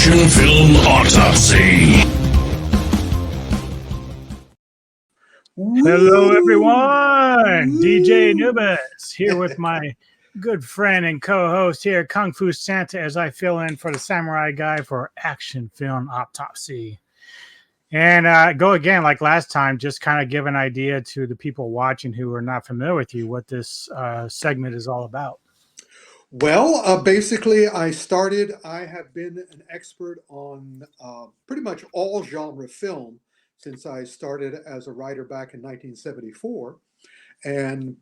Action Film Autopsy. Hello, everyone. DJ Anubis here with my good friend and co-host here, Kung Fu Santa, as I fill in for the Samurai Guy for Action Film Autopsy. And go again, like last time, just kind of give an idea to the people watching who are not familiar with you what this segment is all about. Well, basically, I have been an expert on pretty much all genre film since I started as a writer back in 1974.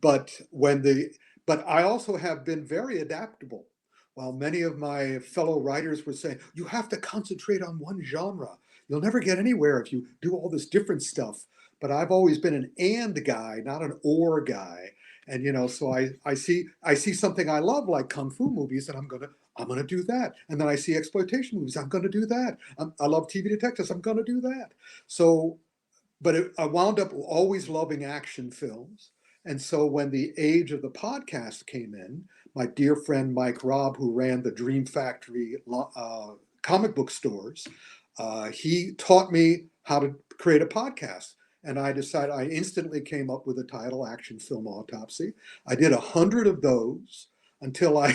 But I also have been very adaptable. While many of my fellow writers were saying, you have to concentrate on one genre. You'll never get anywhere if you do all this different stuff. But I've always been an and guy, not an or guy. And so I see something I love, like kung fu movies, and I'm gonna do that. And then I see exploitation movies, I'm gonna do that. I love TV detectives, I'm gonna do that. So, I wound up always loving action films. And so when the age of the podcast came in, my dear friend Mike Robb, who ran the Dream Factory comic book stores, he taught me how to create a podcast. And I instantly came up with the title Action Film Autopsy. I did 100 of those until I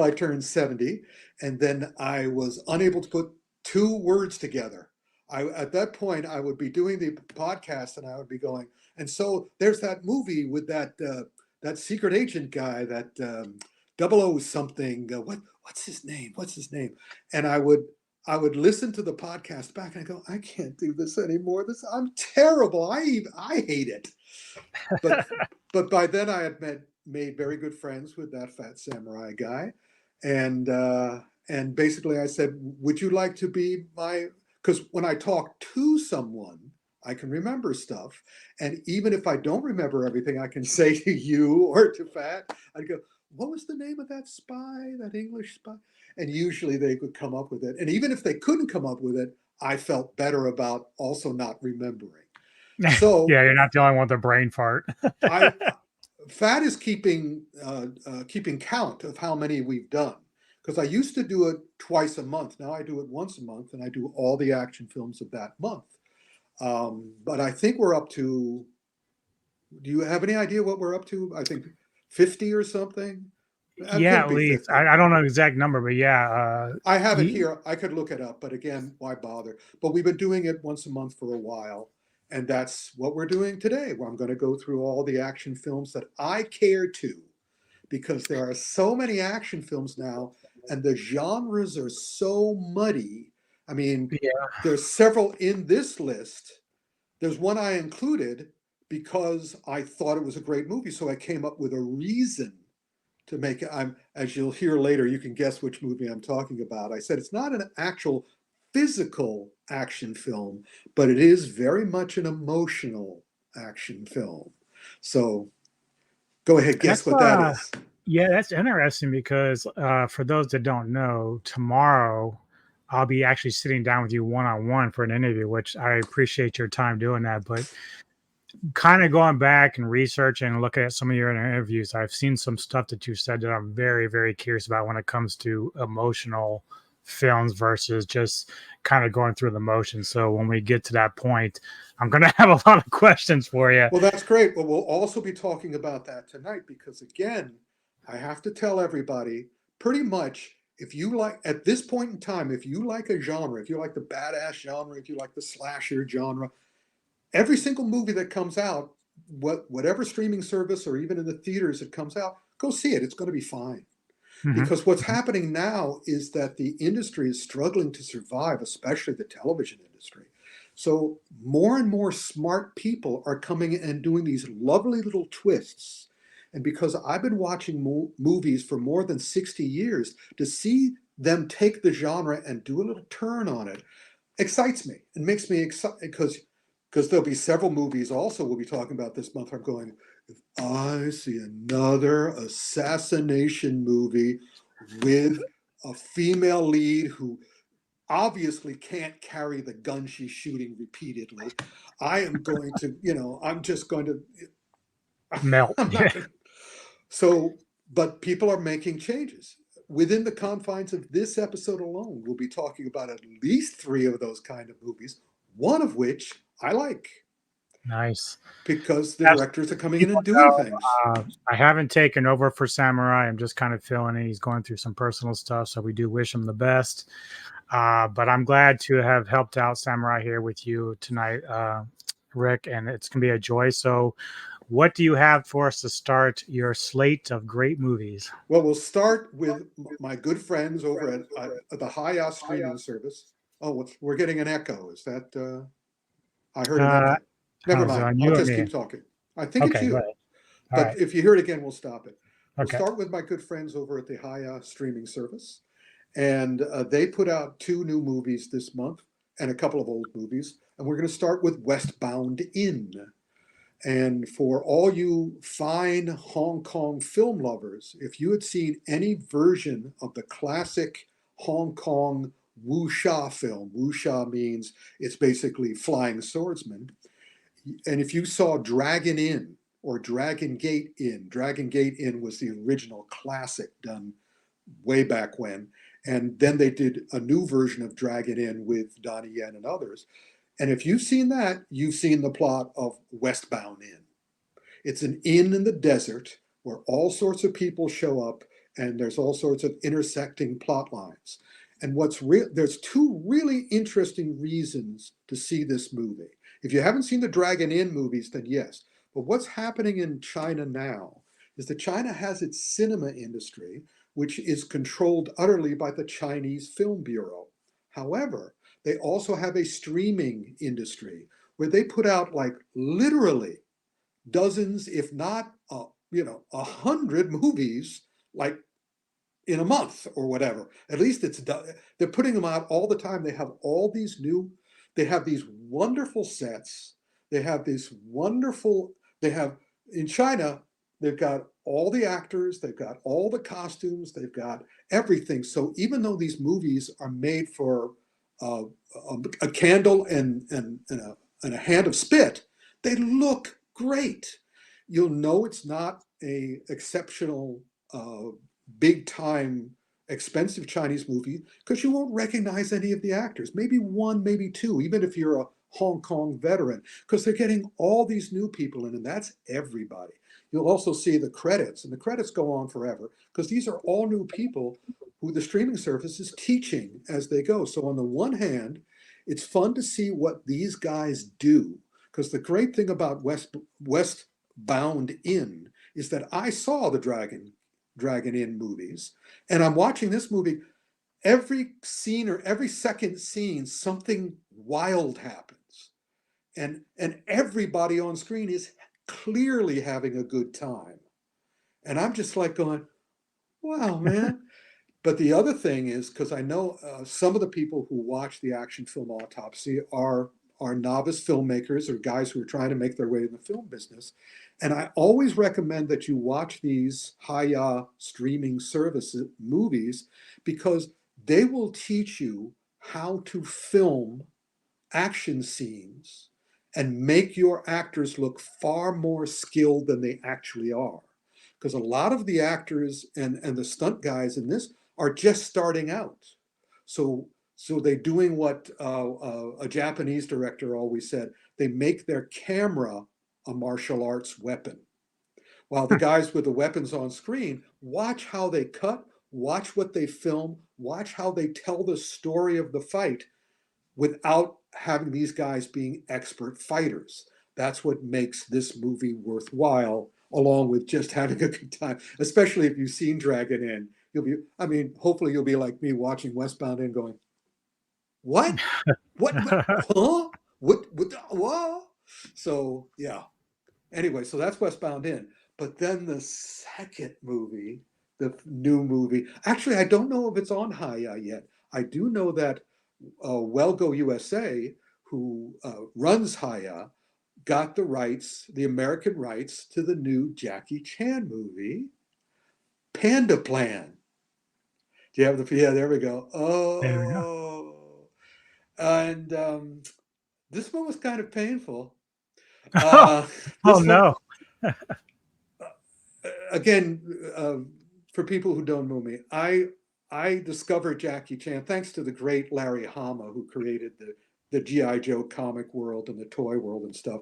turned 70. And then I was unable to put two words together. At that point, I would be doing the podcast and I would be going, and so there's that movie with that secret agent guy, that 00 something. What's his name? And I would listen to the podcast back and I go, I can't do this anymore. I'm terrible. I hate it. But by then I had made very good friends with that fat samurai guy, and basically I said, would you like to be my? Because when I talk to someone, I can remember stuff. And even if I don't remember everything, I can say to you or to Fat, I'd go, what was the name of that spy, that English spy? And usually they could come up with it. And even if they couldn't come up with it, I felt better about also not remembering. So yeah, you're not the only one with a brain fart. Fat is keeping count of how many we've done. Because I used to do it twice a month. Now I do it once a month, and I do all the action films of that month. But I think we're up to, do you have any idea what we're up to? I think 50 or something? Yeah, at least. I don't know the exact number, but yeah. I have it here. I could look it up, but again, why bother? But we've been doing it once a month for a while. And that's what we're doing today, where I'm going to go through all the action films that I care to. Because there are so many action films now, and the genres are so muddy. I mean, There's several in this list. There's one I included because I thought it was a great movie, so I came up with a reason to make it. As you'll hear later, you can guess which movie I'm talking about. I said it's not an actual physical action film, but it is very much an emotional action film. So go ahead, guess what that is. Yeah, that's interesting because for those that don't know, tomorrow I'll be actually sitting down with you one-on-one for an interview, which I appreciate your time doing that. But kind of going back and researching and looking at some of your interviews, I've seen some stuff that you said that I'm very, very curious about when it comes to emotional films versus just kind of going through the motions. So when we get to that point, I'm going to have a lot of questions for you. Well, that's great. Well, we'll also be talking about that tonight because, again, I have to tell everybody pretty much, if you like, at this point in time, if you like a genre, if you like the badass genre, if you like the slasher genre, every single movie that comes out, whatever streaming service or even in the theaters it comes out, go see it. It's going to be fine. Mm-hmm. Because what's happening now is that the industry is struggling to survive, especially the television industry. So more and more smart people are coming and doing these lovely little twists. And because I've been watching movies for more than 60 years, to see them take the genre and do a little turn on it excites me and makes me excited because there'll be several movies also we'll be talking about this month. I'm going, if I see another assassination movie with a female lead who obviously can't carry the gun she's shooting repeatedly, I am going to, I'm just going to melt. So, but people are making changes. within the confines of this episode alone, we'll be talking about at least 3 of those kind of movies, one of which I like. Nice. Because the As directors are coming in people and doing know, things. I haven't taken over for Samurai. I'm just kind of feeling it. He's going through some personal stuff, so we do wish him the best. But I'm glad to have helped out Samurai here with you tonight, Rick, and it's going to be a joy. So, what do you have for us to start your slate of great movies? Well, we'll start with my good friends over at the Hiya streaming service. Oh, we're getting an echo. Is that? I heard an echo. Never How's it mind. on I'll you or just me? keep talking. I think it's Okay, go you. ahead. All But right. if you hear it again, we'll stop it. We'll Okay. start with my good friends over at the Hiya streaming service. And they put out 2 new movies this month and a couple of old movies. And we're going to start with Westbound Inn. And for all you fine Hong Kong film lovers, if you had seen any version of the classic Hong Kong wuxia film, wuxia means it's basically flying swordsman. And if you saw Dragon Inn or Dragon Gate Inn, Dragon Gate Inn was the original classic done way back when. And then they did a new version of Dragon Inn with Donnie Yen and others. And if you've seen that, you've seen the plot of Westbound Inn. It's an inn in the desert where all sorts of people show up and there's all sorts of intersecting plot lines. And there's 2 really interesting reasons to see this movie. If you haven't seen the Dragon Inn movies, then yes. But what's happening in China now is that China has its cinema industry, which is controlled utterly by the Chinese Film Bureau. However, they also have a streaming industry where they put out like literally dozens, if not 100 movies, like in a month or whatever. At least they're putting them out all the time. They have all these they have these wonderful sets. They have in China, they've got all the actors, they've got all the costumes, they've got everything. So even though these movies are made for a candle and a hand of spit, they look great. You'll know it's not a exceptional, big time, expensive Chinese movie because you won't recognize any of the actors. Maybe 1, maybe 2, even if you're a Hong Kong veteran, because they're getting all these new people in, and that's everybody. You'll also see the credits, and the credits go on forever because these are all new people who the streaming service is teaching as they go. So on the one hand, it's fun to see what these guys do, because the great thing about Westbound Inn is that I saw the Dragon Inn movies, and I'm watching this movie. Every scene or every second scene, something wild happens, and everybody on screen is clearly having a good time, and I'm just like going, "Wow, man!" But the other thing is, because I know some of the people who watch the action film Autopsy are novice filmmakers or guys who are trying to make their way in the film business. And I always recommend that you watch these Hiya streaming services movies because they will teach you how to film action scenes and make your actors look far more skilled than they actually are. Because a lot of the actors and the stunt guys in this are just starting out. So they're doing what a Japanese director always said. They make their camera a martial arts weapon. While the guys with the weapons on screen, watch how they cut, watch what they film, watch how they tell the story of the fight without having these guys being expert fighters. That's what makes this movie worthwhile, along with just having a good time, especially if you've seen Dragon Inn. Hopefully you'll be like me watching Westbound Inn going, what? Huh? What? So, yeah. Anyway, so that's Westbound Inn. But then the second movie, the new movie, actually, I don't know if it's on Hiya yet. I do know that Wellgo USA, who runs Hiya, got the American rights to the new Jackie Chan movie, Panda Plan. Do you have yeah, there we go. There we go. And this one was kind of painful. Oh This one, no. again, for people who don't know me, I I discovered Jackie Chan thanks to the great Larry Hama, who created the G.I. Joe comic world and the toy world and stuff.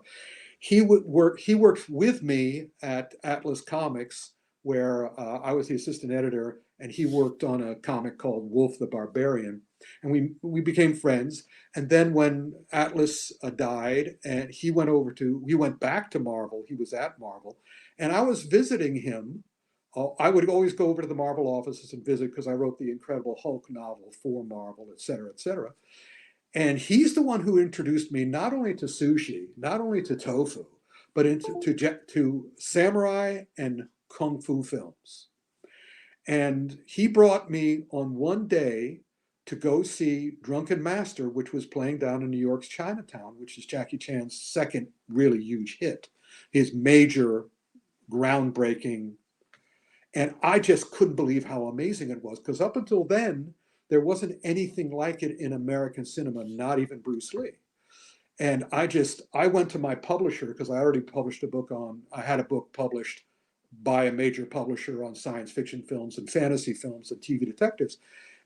He worked with me at Atlas Comics, where I was the assistant editor, and he worked on a comic called Wolf the Barbarian. And we became friends. And then when Atlas died, and he went back to Marvel, he was at Marvel, and I was visiting him. I would always go over to the Marvel offices and visit because I wrote the Incredible Hulk novel for Marvel, et cetera, et cetera. And he's the one who introduced me not only to sushi, not only to tofu, but to samurai and kung fu films. And he brought me on one day to go see Drunken Master, which was playing down in New York's Chinatown, which is Jackie Chan's second really huge hit, his major, groundbreaking. And I just couldn't believe how amazing it was, because up until then, there wasn't anything like it in American cinema, not even Bruce Lee. And I went to my publisher, because I already published I had a book published by a major publisher on science fiction films and fantasy films and TV detectives.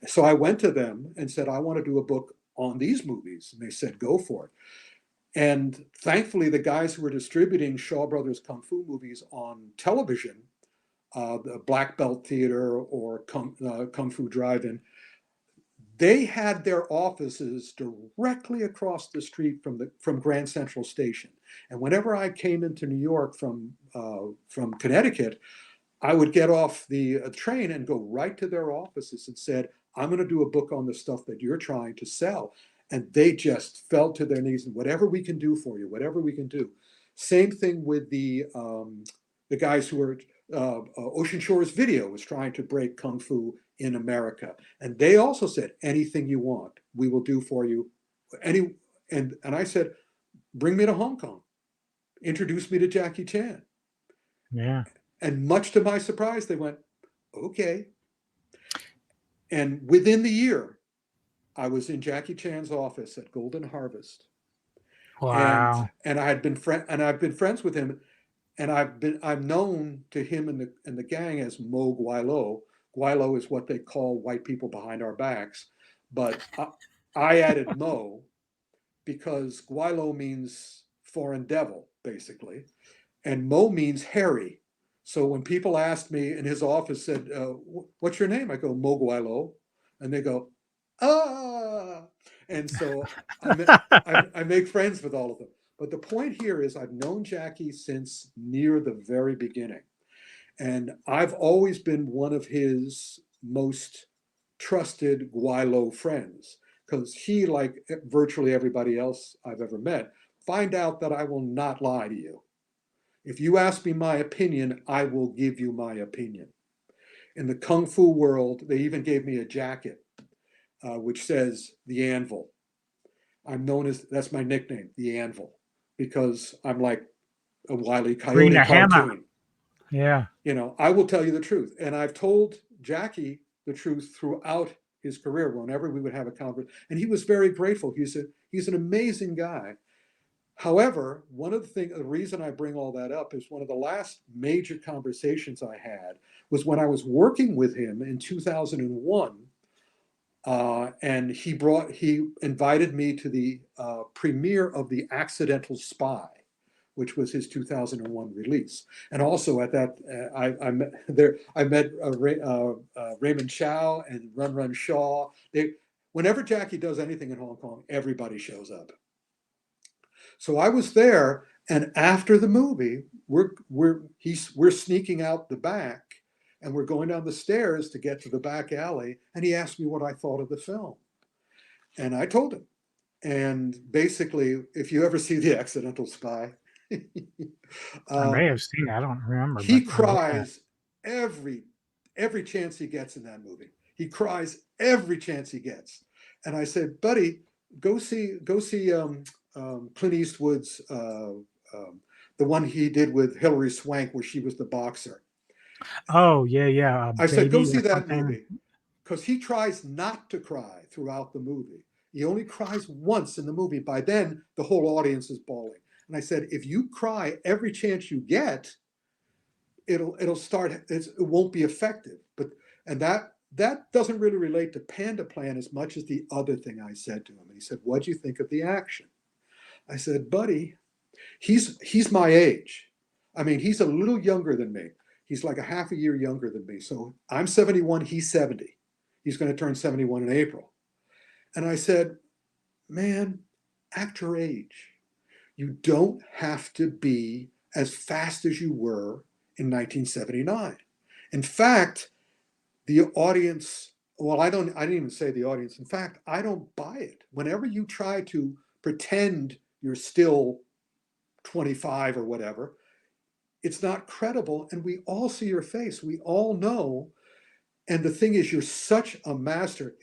So I went to them and said, I want to do a book on these movies. And they said, go for it. And thankfully, the guys who were distributing Shaw Brothers Kung Fu movies on television, the Black Belt Theater or Kung Fu Drive-In, they had their offices directly across the street from Grand Central Station. And whenever I came into New York from Connecticut, I would get off the train and go right to their offices and said, I'm going to do a book on the stuff that you're trying to sell. And they just fell to their knees and whatever we can do for you, whatever we can do. Same thing with the guys who were Ocean Shores Video was trying to break Kung Fu in America. And they also said, anything you want, we will do for you. And I said, bring me to Hong Kong. Introduce me to Jackie Chan. Yeah. And much to my surprise, they went, okay. And within the year, I was in Jackie Chan's office at Golden Harvest. Wow. And I've been friends with him. And I'm known to him and the gang as Mo Guilo. Guilo is what they call white people behind our backs. But I added Mo because Guilo means foreign devil, basically. And Mo means hairy. So when people asked me in his office, said, what's your name? I go, Mo Guilo. And they go, ah. And so I make friends with all of them. But the point here is I've known Jackie since near the very beginning. And I've always been one of his most trusted Guilo friends, because he, like virtually everybody else I've ever met, find out that I will not lie to you. If you ask me my opinion, I will give you my opinion. In the Kung Fu world, they even gave me a jacket which says the Anvil. I'm known as, that's my nickname, the Anvil, because I'm like a Wile E. Coyote cartoon. Yeah. You know, I will tell you the truth. And I've told Jackie the truth throughout his career whenever we would have a conversation. And he was very grateful. He's an amazing guy. However, the reason I bring all that up is one of the last major conversations I had was when I was working with him in 2001. And he invited me to the premiere of The Accidental Spy, which was his 2001 release. And also at that, I met Raymond Chow and Run Run Shaw. Whenever Jackie does anything in Hong Kong, everybody shows up. So I was there, and after the movie, we're sneaking out the back, and we're going down the stairs to get to the back alley, and he asked me what I thought of the film. And I told him. And basically, if you ever see The Accidental Spy, I may have seen it. I don't remember. He cries every chance he gets in that movie. He cries every chance he gets. And I said, buddy, go see Clint Eastwood's the one he did with Hilary Swank, where she was the boxer. Oh, yeah. I said, go see that movie, because he tries not to cry throughout the movie. He only cries once in the movie. By then, the whole audience is bawling. And I said, if you cry every chance you get, it won't be effective. And that doesn't really relate to Panda Plan as much as the other thing I said to him. And he said, "What'd you think of the action?" I said, "Buddy, he's my age. I mean, he's a little younger than me. He's like a half a year younger than me. So I'm 71, he's 70. He's going to turn 71 in April." And I said, "Man, act your age. You don't have to be as fast as you were in 1979. In fact, the audience, well, I didn't even say the audience. In fact, I don't buy it. Whenever you try to pretend you're still 25 or whatever, it's not credible. And we all see your face. We all know. And the thing is, you're such a master.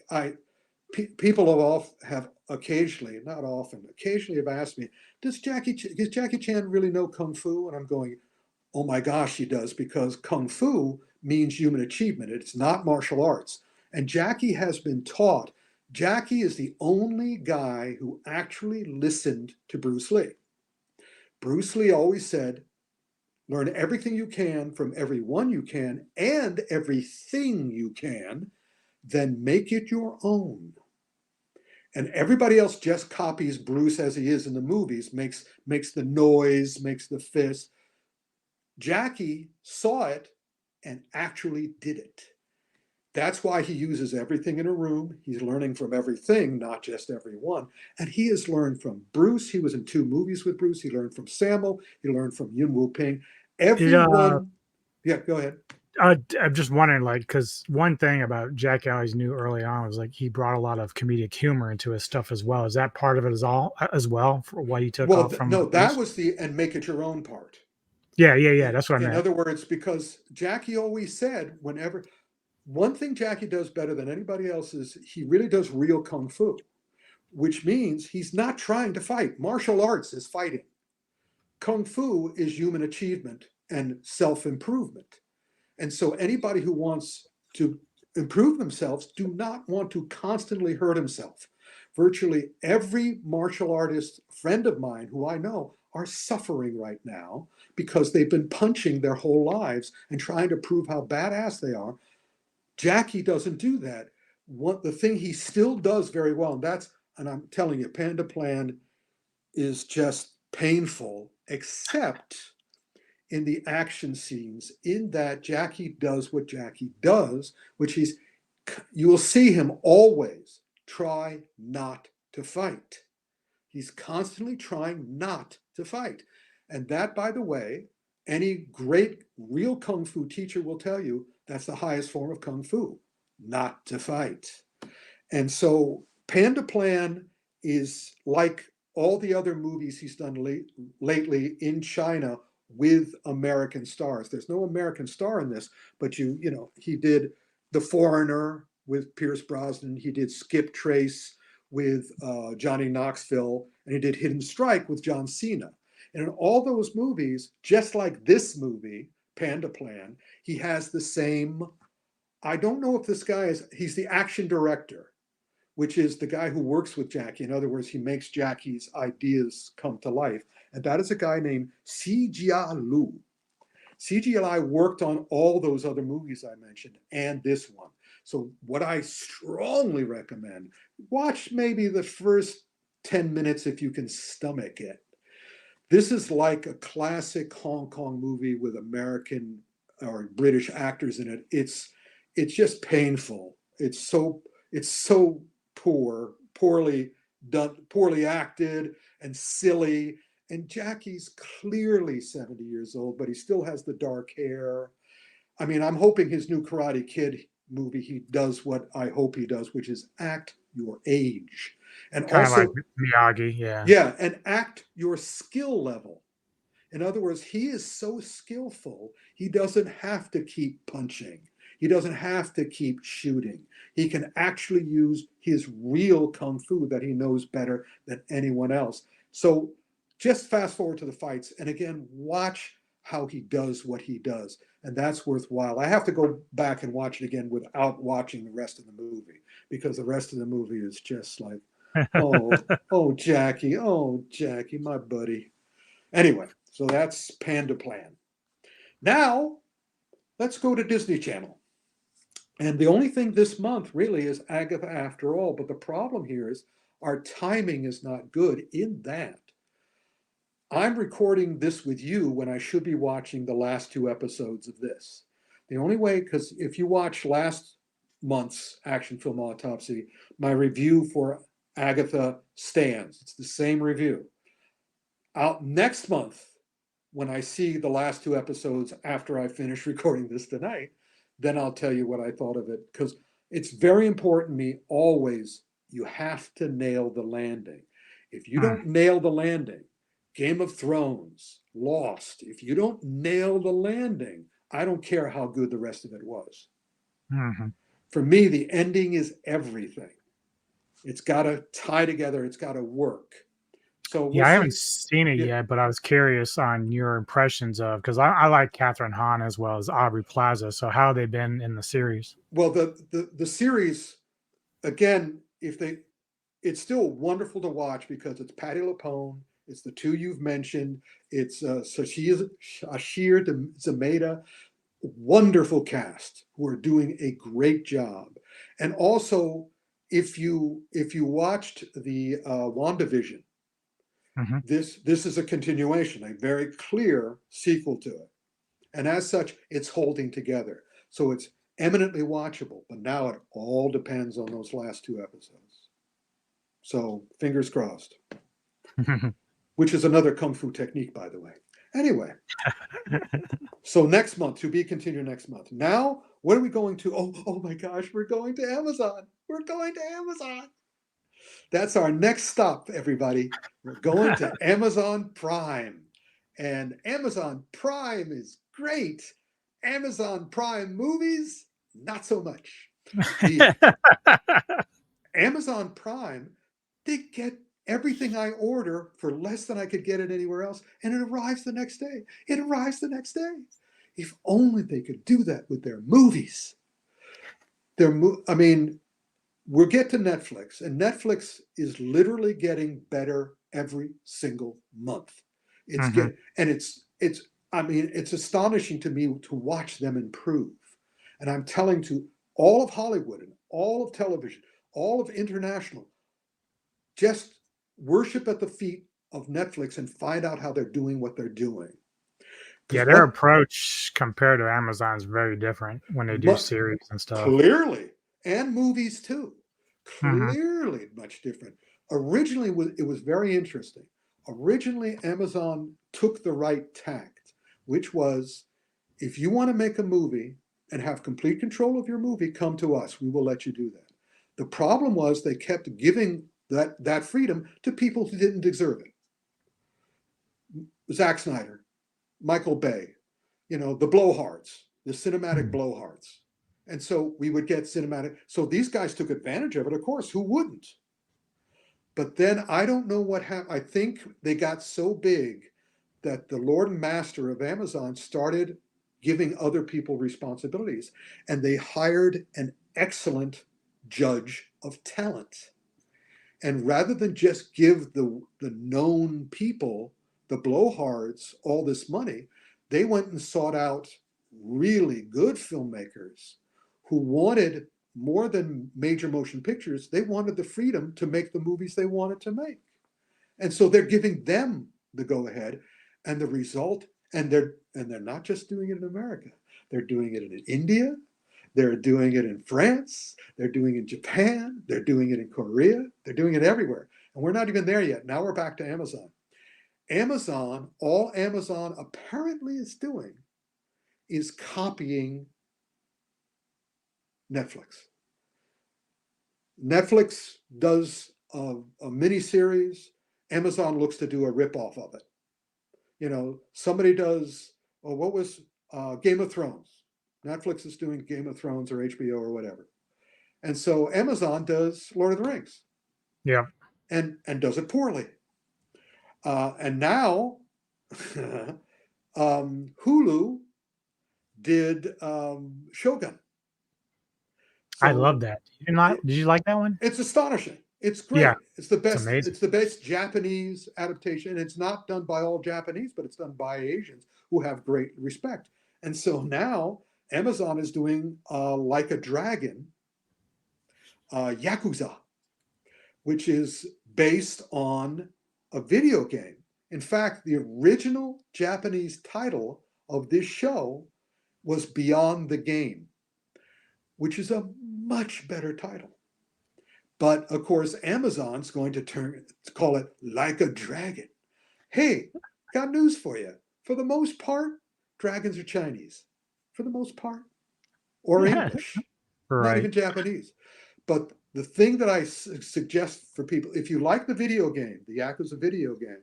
People have occasionally, not often, occasionally have asked me, does Jackie Chan really know Kung Fu? And I'm going, oh my gosh, he does, because Kung Fu means human achievement. It's not martial arts. And Jackie has been taught. Jackie is the only guy who actually listened to Bruce Lee. Bruce Lee always said, learn everything you can from everyone you can and everything you can, then make it your own. And everybody else just copies Bruce as he is in the movies, makes the noise, makes the fist. Jackie saw it and actually did it. That's why he uses everything in a room. He's learning from everything, not just everyone. And he has learned from Bruce. He was in 2 movies with Bruce. He learned from Sammo. He learned from Yuen Woo-ping. Everyone. Yeah, go ahead. I'm just wondering, like, because one thing about Jack I always knew early on was like he brought a lot of comedic humor into his stuff as well. Is that part of it as well for why you took off from? No, that was the and make it your own part. Yeah. That's what I meant. In other words, because Jackie always said, whenever one thing Jackie does better than anybody else is he really does real Kung Fu, which means he's not trying to fight. Martial arts is fighting. Kung Fu is human achievement and self-improvement. And so anybody who wants to improve themselves do not want to constantly hurt himself. Virtually every martial artist friend of mine who I know are suffering right now because they've been punching their whole lives and trying to prove how badass they are. Jackie doesn't do that. The thing he still does very well, and I'm telling you, Panda Plan is just painful, except in the action scenes, in that Jackie does what Jackie does, which you will see him always try not to fight. He's constantly trying not to fight. And that, by the way, any great real Kung Fu teacher will tell you that's the highest form of Kung Fu, not to fight. And so Panda Plan is like all the other movies he's done lately in China with American stars. There's no American star in this, but he did The Foreigner with Pierce Brosnan. He did Skip Trace with Johnny Knoxville, and he did Hidden Strike with John Cena. And in all those movies, just like this movie, Panda Plan, he has the same, I don't know if this guy he's the action director, which is the guy who works with Jackie. In other words, he makes Jackie's ideas come to life. And that is a guy named Jia Lu. CGI worked on all those other movies I mentioned and this one. So what I strongly recommend, watch maybe the first 10 minutes if you can stomach it. This is like a classic Hong Kong movie with American or British actors in it. It's just painful. It's so poorly done, poorly acted, and silly. And Jackie's clearly 70 years old, but he still has the dark hair. I mean, I'm hoping his new Karate Kid movie, he does what I hope he does, which is act your age. And kind also, of like Miyagi, yeah. Yeah, and act your skill level. In other words, he is so skillful, he doesn't have to keep punching. He doesn't have to keep shooting. He can actually use his real Kung Fu that he knows better than anyone else. So just fast forward to the fights. And again, watch how he does what he does. And that's worthwhile. I have to go back and watch it again without watching the rest of the movie, because the rest of the movie is just like, oh, Jackie, my buddy. Anyway, so that's Panda Plan. Now, let's go to Disney Channel. And the only thing this month really is Agatha After All. But the problem here is our timing is not good in that I'm recording this with you when I should be watching the last 2 episodes of this. The only way, because if you watch last month's action film Autopsy, my review for Agatha stands. It's the same review. Out next month, when I see the last 2 episodes after I finish recording this tonight, then I'll tell you what I thought of it. Because it's very important to me always, you have to nail the landing. If you don't nail the landing, Game of Thrones, Lost, if you don't nail the landing, I don't care how good the rest of it was. Mm-hmm. For me, the ending is everything. It's got to tie together. It's got to work. So we'll I haven't see. seen it Yeah. yet, but I was curious on your impressions of, because I like Catherine Hahn as well as Aubrey Plaza. So how have they been in the series? Well, the series, again, it's still wonderful to watch because it's Patti LuPone. It's the 2 you've mentioned. It's Ashir Zameda, wonderful cast who are doing a great job. And also, if you watched the WandaVision, Mm-hmm. this is a continuation, a very clear sequel to it. And as such, it's holding together. So it's eminently watchable. But now it all depends on those last 2 episodes. So fingers crossed. Which is another kung fu technique, by the way. Anyway, so next month, to be continued next month. Now, what are we going to? Oh my gosh, we're going to Amazon. We're going to Amazon. That's our next stop, everybody. We're going to Amazon Prime. And Amazon Prime is great. Amazon Prime movies, not so much. Amazon Prime, they get everything I order for less than I could get it anywhere else, and it arrives the next day. It arrives the next day. If only they could do that with their movies. I mean, we'll get to Netflix, and Netflix is literally getting better every single month. It's astonishing to me to watch them improve. And I'm telling to all of Hollywood and all of television, all of international, just worship at the feet of Netflix and find out how they're doing what they're doing. Yeah, their approach compared to Amazon is very different when they do series and stuff. Clearly, and movies too. Clearly much different. Originally, it was very interesting. Originally, Amazon took the right tact, which was, if you want to make a movie and have complete control of your movie, come to us. We will let you do that. The problem was they kept giving that freedom to people who didn't deserve it. Zack Snyder, Michael Bay, the blowhards, the cinematic blowhards. And so we would get cinematic. So these guys took advantage of it, of course. Who wouldn't? But then I don't know what happened. I think they got so big that the Lord and Master of Amazon started giving other people responsibilities. And they hired an excellent judge of talent. And rather than just give the known people, the blowhards, all this money, they went and sought out really good filmmakers who wanted more than major motion pictures. They wanted the freedom to make the movies they wanted to make. And so they're giving them the go-ahead, and the result, and they're not just doing it in America. They're doing it in India. They're doing it in France. They're doing it in Japan. They're doing it in Korea. They're doing it everywhere. And we're not even there yet. Now we're back to Amazon. All Amazon apparently is doing is copying Netflix. Netflix does a miniseries. Amazon looks to do a ripoff of it. Somebody does, what was Game of Thrones? Netflix is doing Game of Thrones or HBO or whatever. And so Amazon does Lord of the Rings. Yeah. And does it poorly. And now Hulu did Shogun. So I love that. Did you like that one? It's astonishing. It's great. Yeah, it's the best. amazing. It's the best Japanese adaptation. It's not done by all Japanese, but it's done by Asians who have great respect. And so now Amazon is doing Like a Dragon, Yakuza, which is based on a video game. In fact, the original Japanese title of this show was Beyond the Game, which is a much better title. But of course, Amazon's going to call it Like a Dragon. Hey, got news for you. For the most part, dragons are Chinese. For the most part. Or English. Right. Not even Japanese. But the thing that I suggest for people, if you like the video game, the Yakuza video game,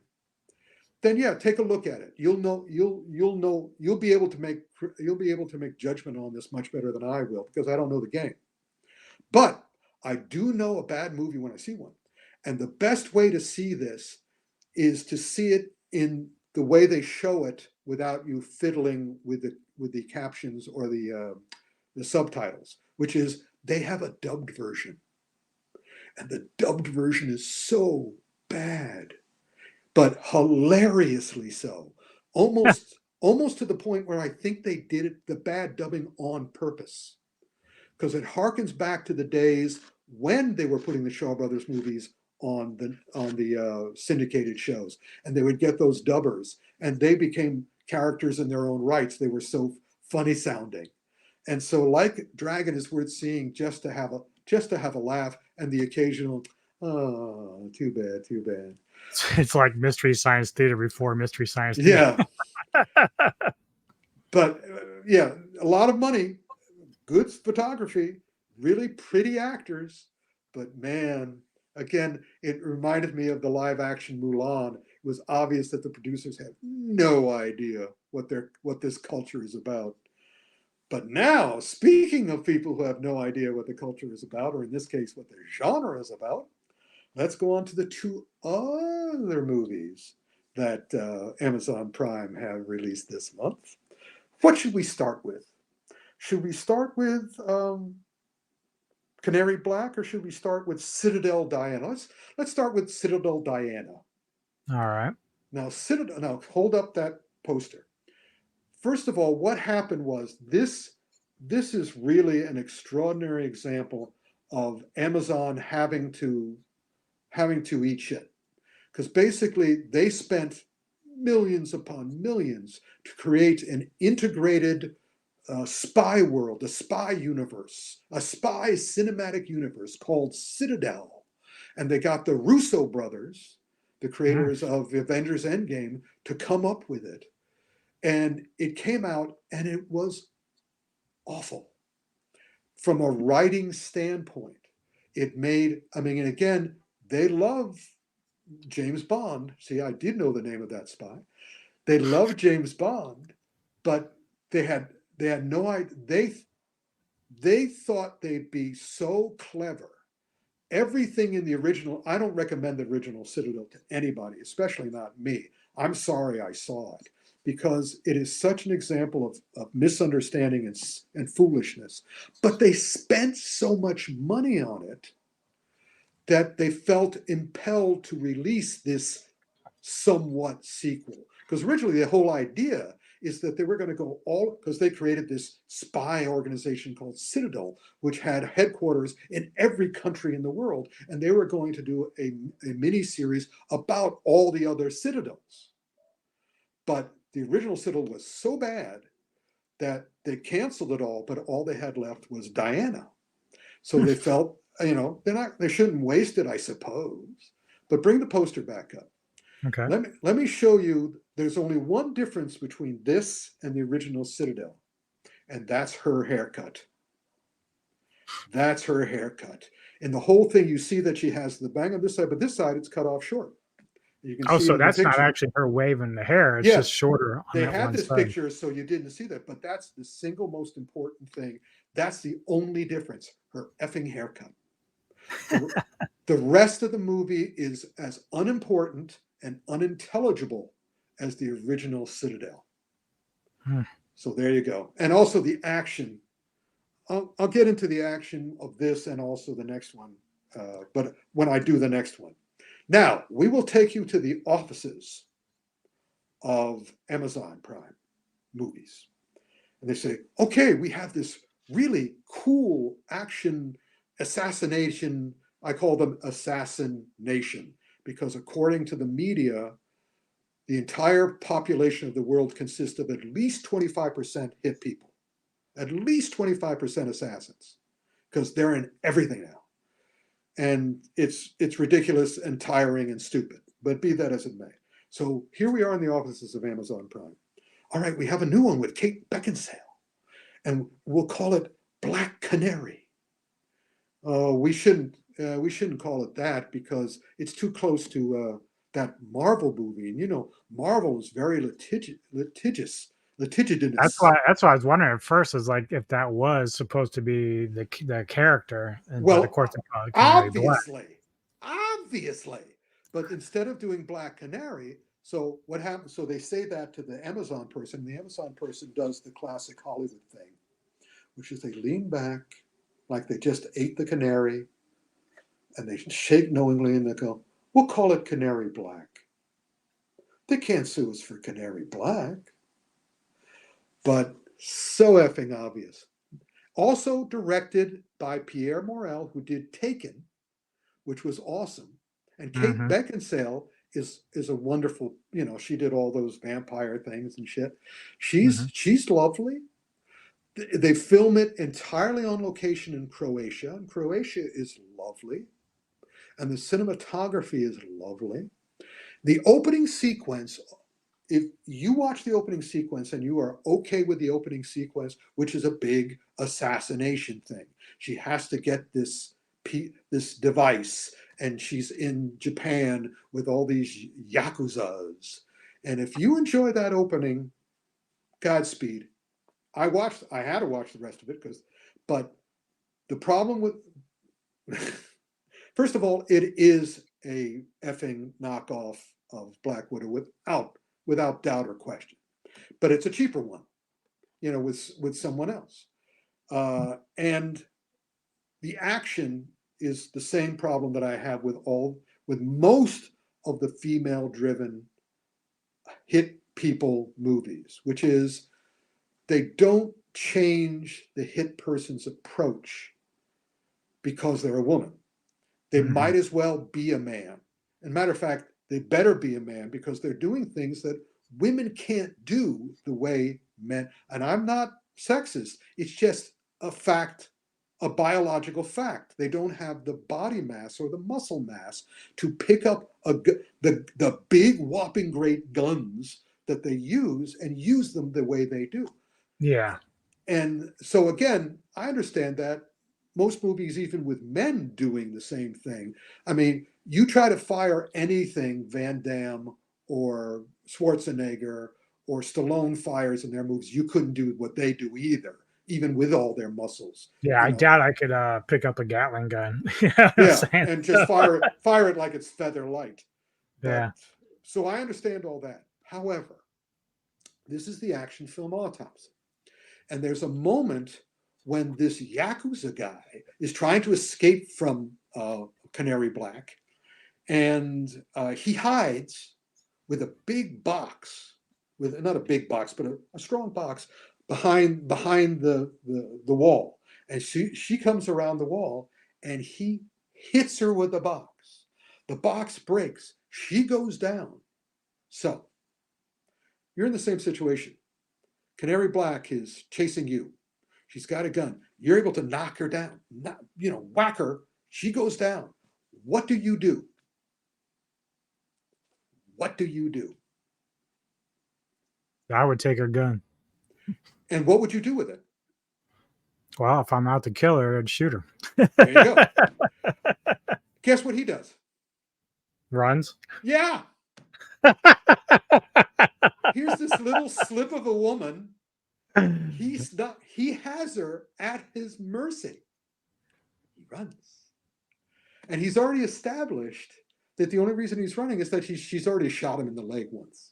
then yeah, take a look at it. You'll be able to make judgment on this much better than I will, because I don't know the game. But I do know a bad movie when I see one. And the best way to see this is to see it in the way they show it without you fiddling with the captions or the subtitles, which is they have a dubbed version. And the dubbed version is so bad, but hilariously so. Almost to the point where I think they did it, the bad dubbing, on purpose. Because it harkens back to the days when they were putting the Shaw Brothers movies on the syndicated shows, and they would get those dubbers, and they became characters in their own rights. They were so funny sounding, and so Like Dragon is worth seeing just to have a laugh, and the occasional oh, too bad. It's like Mystery Science Theater before Mystery Science Theater. Yeah, but yeah, a lot of money, good photography, really pretty actors, but man, again, it reminded me of the live action Mulan. It was obvious that the producers had no idea what this culture is about. But now, speaking of people who have no idea what the culture is about, or in this case, what their genre is about, let's go on to the two other movies that Amazon Prime have released this month. What should we start with? Should we start with Canary Black, or should we start with Citadel Diana? Let's start with Citadel Diana. All right. Now, hold up that poster. First of all, what happened was this is really an extraordinary example of Amazon having to eat shit. Because basically they spent millions upon millions to create an integrated spy world, a spy universe, a spy cinematic universe called Citadel. And they got the Russo brothers, the creators of Avengers Endgame, to come up with it. And it came out and it was awful. From a writing standpoint, it made, and again, they love James Bond. See, I did know the name of that spy. They love James Bond, but they had no idea. They thought they'd be so clever. Everything in the original, I don't recommend the original Citadel to anybody, especially not me. I'm sorry I saw it, because it is such an example of misunderstanding and foolishness. But they spent so much money on it that they felt impelled to release this somewhat sequel. Because originally the whole idea is that they were going to go because they created this spy organization called Citadel, which had headquarters in every country in the world. And they were going to do a mini-series about all the other Citadels. But the original Citadel was so bad that they canceled it all, but all they had left was Diana. So they felt, they shouldn't waste it, I suppose. But bring the poster back up. Okay. Let me show you, there's only one difference between this and the original Citadel, and that's her haircut. That's her haircut. In the whole thing, you see that she has the bang on this side, but this side it's cut off short. You can see so that's not actually her waving the hair. It's just shorter on they that had one this side. picture, so you didn't see that, but that's the single most important thing. That's the only difference, her effing haircut. The rest of the movie is as unimportant and unintelligible as the original Citadel. So there you go. And also the action. I'll get into the action of this and also the next one, but when I do the next one. Now, we will take you to the offices of Amazon Prime movies. And they say, okay, we have this really cool action assassination. I call them assassination because according to the media, the entire population of the world consists of at least 25% hit people, at least 25% assassins, because they're in everything now. And it's ridiculous and tiring and stupid, but be that as it may. So here we are in the offices of Amazon Prime. All right, we have a new one with Kate Beckinsale, and we'll call it Black Canary. We shouldn't call it that because it's too close to that Marvel movie. And you know, Marvel is very litigious. That's why I was wondering at first is like if that was supposed to be the character, but of Well, course they call it Canary Black. obviously, but instead of doing Black Canary, so what happens? So they say that to the Amazon person. The Amazon person does the classic Hollywood thing, which is they lean back like they just ate the canary, and they shake knowingly, and they go, "We'll call it Canary Black." They can't sue us for Canary Black, but so effing obvious. Also directed by Pierre Morel, who did Taken, which was awesome. And Kate Beckinsale is a wonderful, you know, she did all those vampire things and shit. She's lovely. They film it entirely on location in Croatia, and Croatia is lovely. And the cinematography is lovely. The opening sequence, if you watch the opening sequence and you are okay with the opening sequence, which is a big assassination thing, she has to get this device, and she's in Japan with all these yakuzas. And if you enjoy that opening, Godspeed. I had to watch the rest of it but the problem with, first of all, it is a effing knockoff of Black Widow without doubt or question. But it's a cheaper one, you know, with someone else. And the action is the same problem that I have with most of the female-driven hit people movies, which is they don't change the hit person's approach because they're a woman. They might as well be a man. And matter of fact, they better be a man because they're doing things that women can't do the way men. And I'm not sexist. It's just a fact, a biological fact. They don't have the body mass or the muscle mass to pick up the big whopping great guns that they use and use them the way they do. Yeah. And so again, I understand that most movies, even with men doing the same thing. I mean, you try to fire anything Van Damme or Schwarzenegger or Stallone fires in their movies, you couldn't do what they do either, even with all their muscles. Yeah, I doubt I could pick up a Gatling gun. Yeah, and just fire it like it's feather light. But, yeah. So I understand all that. However, this is the action film Autopsy. And there's a moment when this Yakuza guy is trying to escape from Canary Black, and he hides with a big box, with not a big box, but a strong box behind the wall. And she comes around the wall, and he hits her with the box. The box breaks. She goes down. So you're in the same situation. Canary Black is chasing you. She's got a gun. You're able to knock her down, whack her. She goes down. What do you do? What do you do? I would take her gun. And what would you do with it? Well, if I'm out to kill her, I'd shoot her. There you go. Guess what he does? Runs. Yeah. Here's this little slip of a woman. He has her at his mercy. He runs. And he's already established that the only reason he's running is that she's already shot him in the leg once.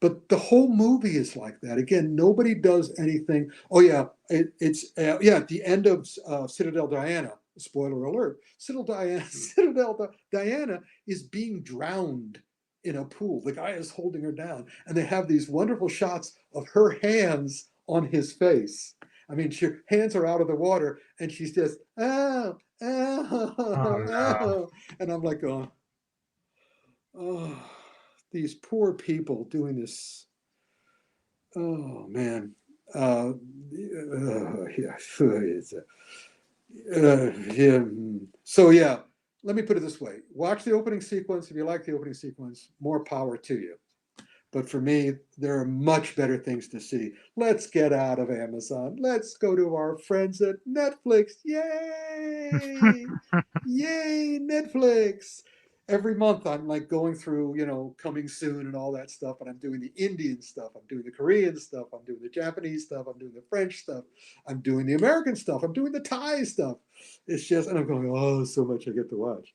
But the whole movie is like that. Again, nobody does anything. Oh yeah, it's at the end of Citadel Diana. Spoiler alert: Citadel Diana is being drowned in a pool. The guy is holding her down, and they have these wonderful shots of her hands on his face. I mean, her hands are out of the water, and she's just, oh, oh, Oh no. oh. And I'm like, oh, these poor people doing this. Oh, man. Yeah. Yeah. So, yeah, let me put it this way. Watch the opening sequence. If you like the opening sequence, more power to you. But for me, there are much better things to see. Let's get out of Amazon. Let's go to our friends at Netflix. Yay! Yay, Netflix. Every month I'm like going through, coming soon and all that stuff. And I'm doing the Indian stuff. I'm doing the Korean stuff. I'm doing the Japanese stuff. I'm doing the French stuff. I'm doing the American stuff. I'm doing the Thai stuff. It's just, and I'm going, oh, so much I get to watch.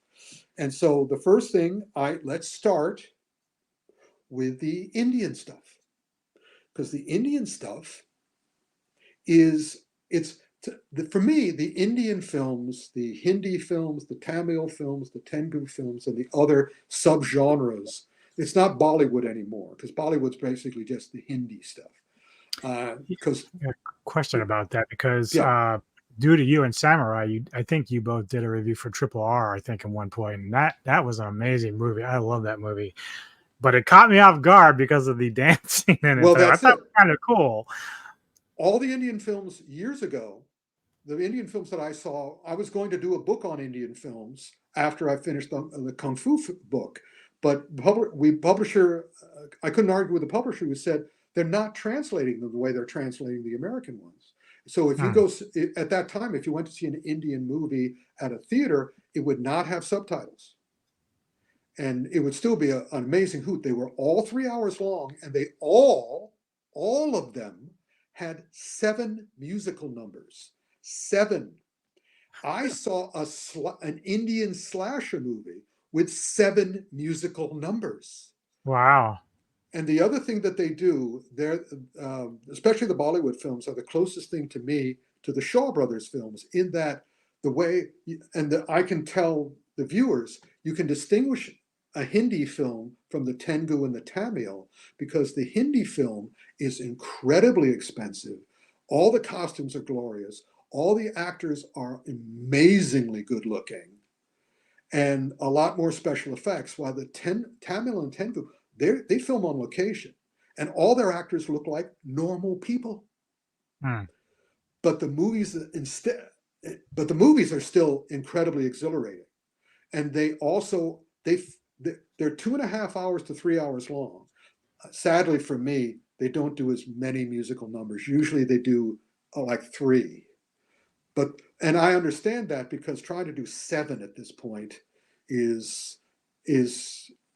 And so the first thing, let's start with the Indian stuff, because the Indian stuff for me, the Indian films, the Hindi films, the Tamil films, the Telugu films, and the other subgenres. It's not Bollywood anymore, because Bollywood's basically just the Hindi stuff. Because Question about that, because yeah, due to you and Samurai, I think you both did a review for Triple R, I think, at one point, and that was an amazing movie. I love that movie. But it caught me off guard because of the dancing in it. well, But I that's thought it it. was kind of cool. All the Indian films years ago, the Indian films that I saw, I was going to do a book on Indian films after I finished the Kung Fu book. But publisher, I couldn't argue with the publisher who said they're not translating them the way they're translating the American ones. So if you go at that time, if you went to see an Indian movie at a theater, it would not have subtitles. And it would still be an amazing hoot. They were all 3 hours long, and they all of them had 7 musical numbers. 7. I saw an Indian slasher movie with 7 musical numbers. Wow. And the other thing that they do, especially the Bollywood films, are the closest thing to me to the Shaw Brothers films, in that the way, I can tell the viewers, you can distinguish a Hindi film from the Telugu and the Tamil, because the Hindi film is incredibly expensive. All the costumes are glorious. All the actors are amazingly good looking, and a lot more special effects. While the Tamil and Telugu, they film on location, and all their actors look like normal people. But the movies but the movies are still incredibly exhilarating, and they're 2.5 hours to 3 hours long. Sadly for me, they don't do as many musical numbers. Usually they do like 3. And I understand that, because trying to do 7 at this point is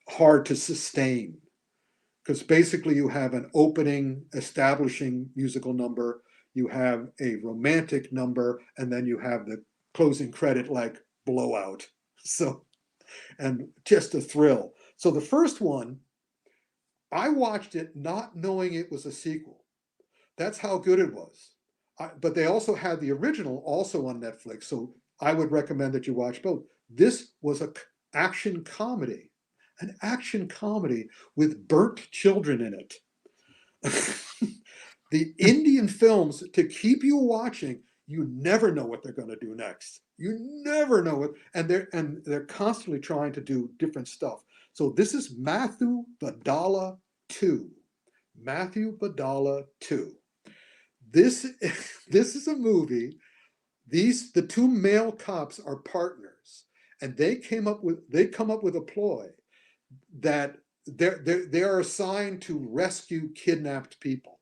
hard to sustain, because basically you have an opening establishing musical number, you have a romantic number, and then you have the closing credit like blowout. So, and just a thrill. So the first one, I watched it not knowing it was a sequel. That's how good it was. But they also had the original also on Netflix, so I would recommend that you watch both. This was an action comedy with burnt children in it. The Indian films, to keep you watching, you never know what they're going to do next. You never know it, and they're constantly trying to do different stuff. So this is Mathu Vadalara 2. Mathu Vadalara 2. This is a movie. The 2 male cops are partners, and they come up with a ploy that they are assigned to rescue kidnapped people.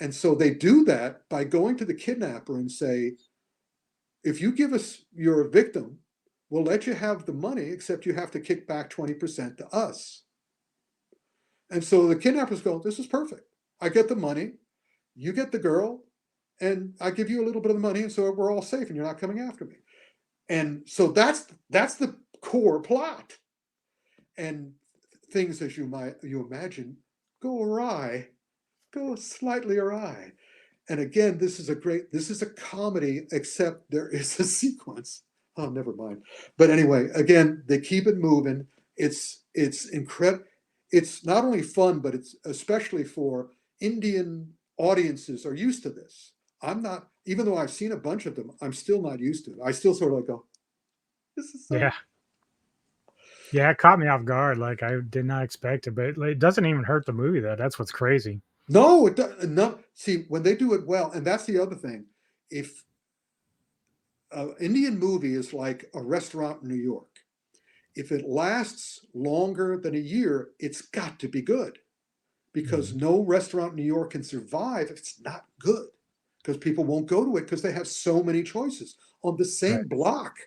And so they do that by going to the kidnapper and say, if you give us your victim, we'll let you have the money, except you have to kick back 20% to us. And so the kidnappers go, this is perfect. I get the money, you get the girl, and I give you a little bit of the money, and so we're all safe, and you're not coming after me. And so that's the core plot. And things, as you imagine, go slightly awry. And again, this is a comedy, except there is a sequence. Oh, never mind. But anyway, again, they keep it moving. It's incredible. It's not only fun, but it's especially for Indian audiences are used to this. I'm not, even though I've seen a bunch of them, I'm still not used to it. I still sort of like go, this is so. Yeah. Yeah, it caught me off guard. Like I did not expect it, but it doesn't even hurt the movie though. That's what's crazy. No, it does no. See, when they do it well, and that's the other thing. If an Indian movie is like a restaurant in New York, if it lasts longer than a year, it's got to be good, because no restaurant in New York can survive if it's not good, because people won't go to it because they have so many choices on the same Right. block.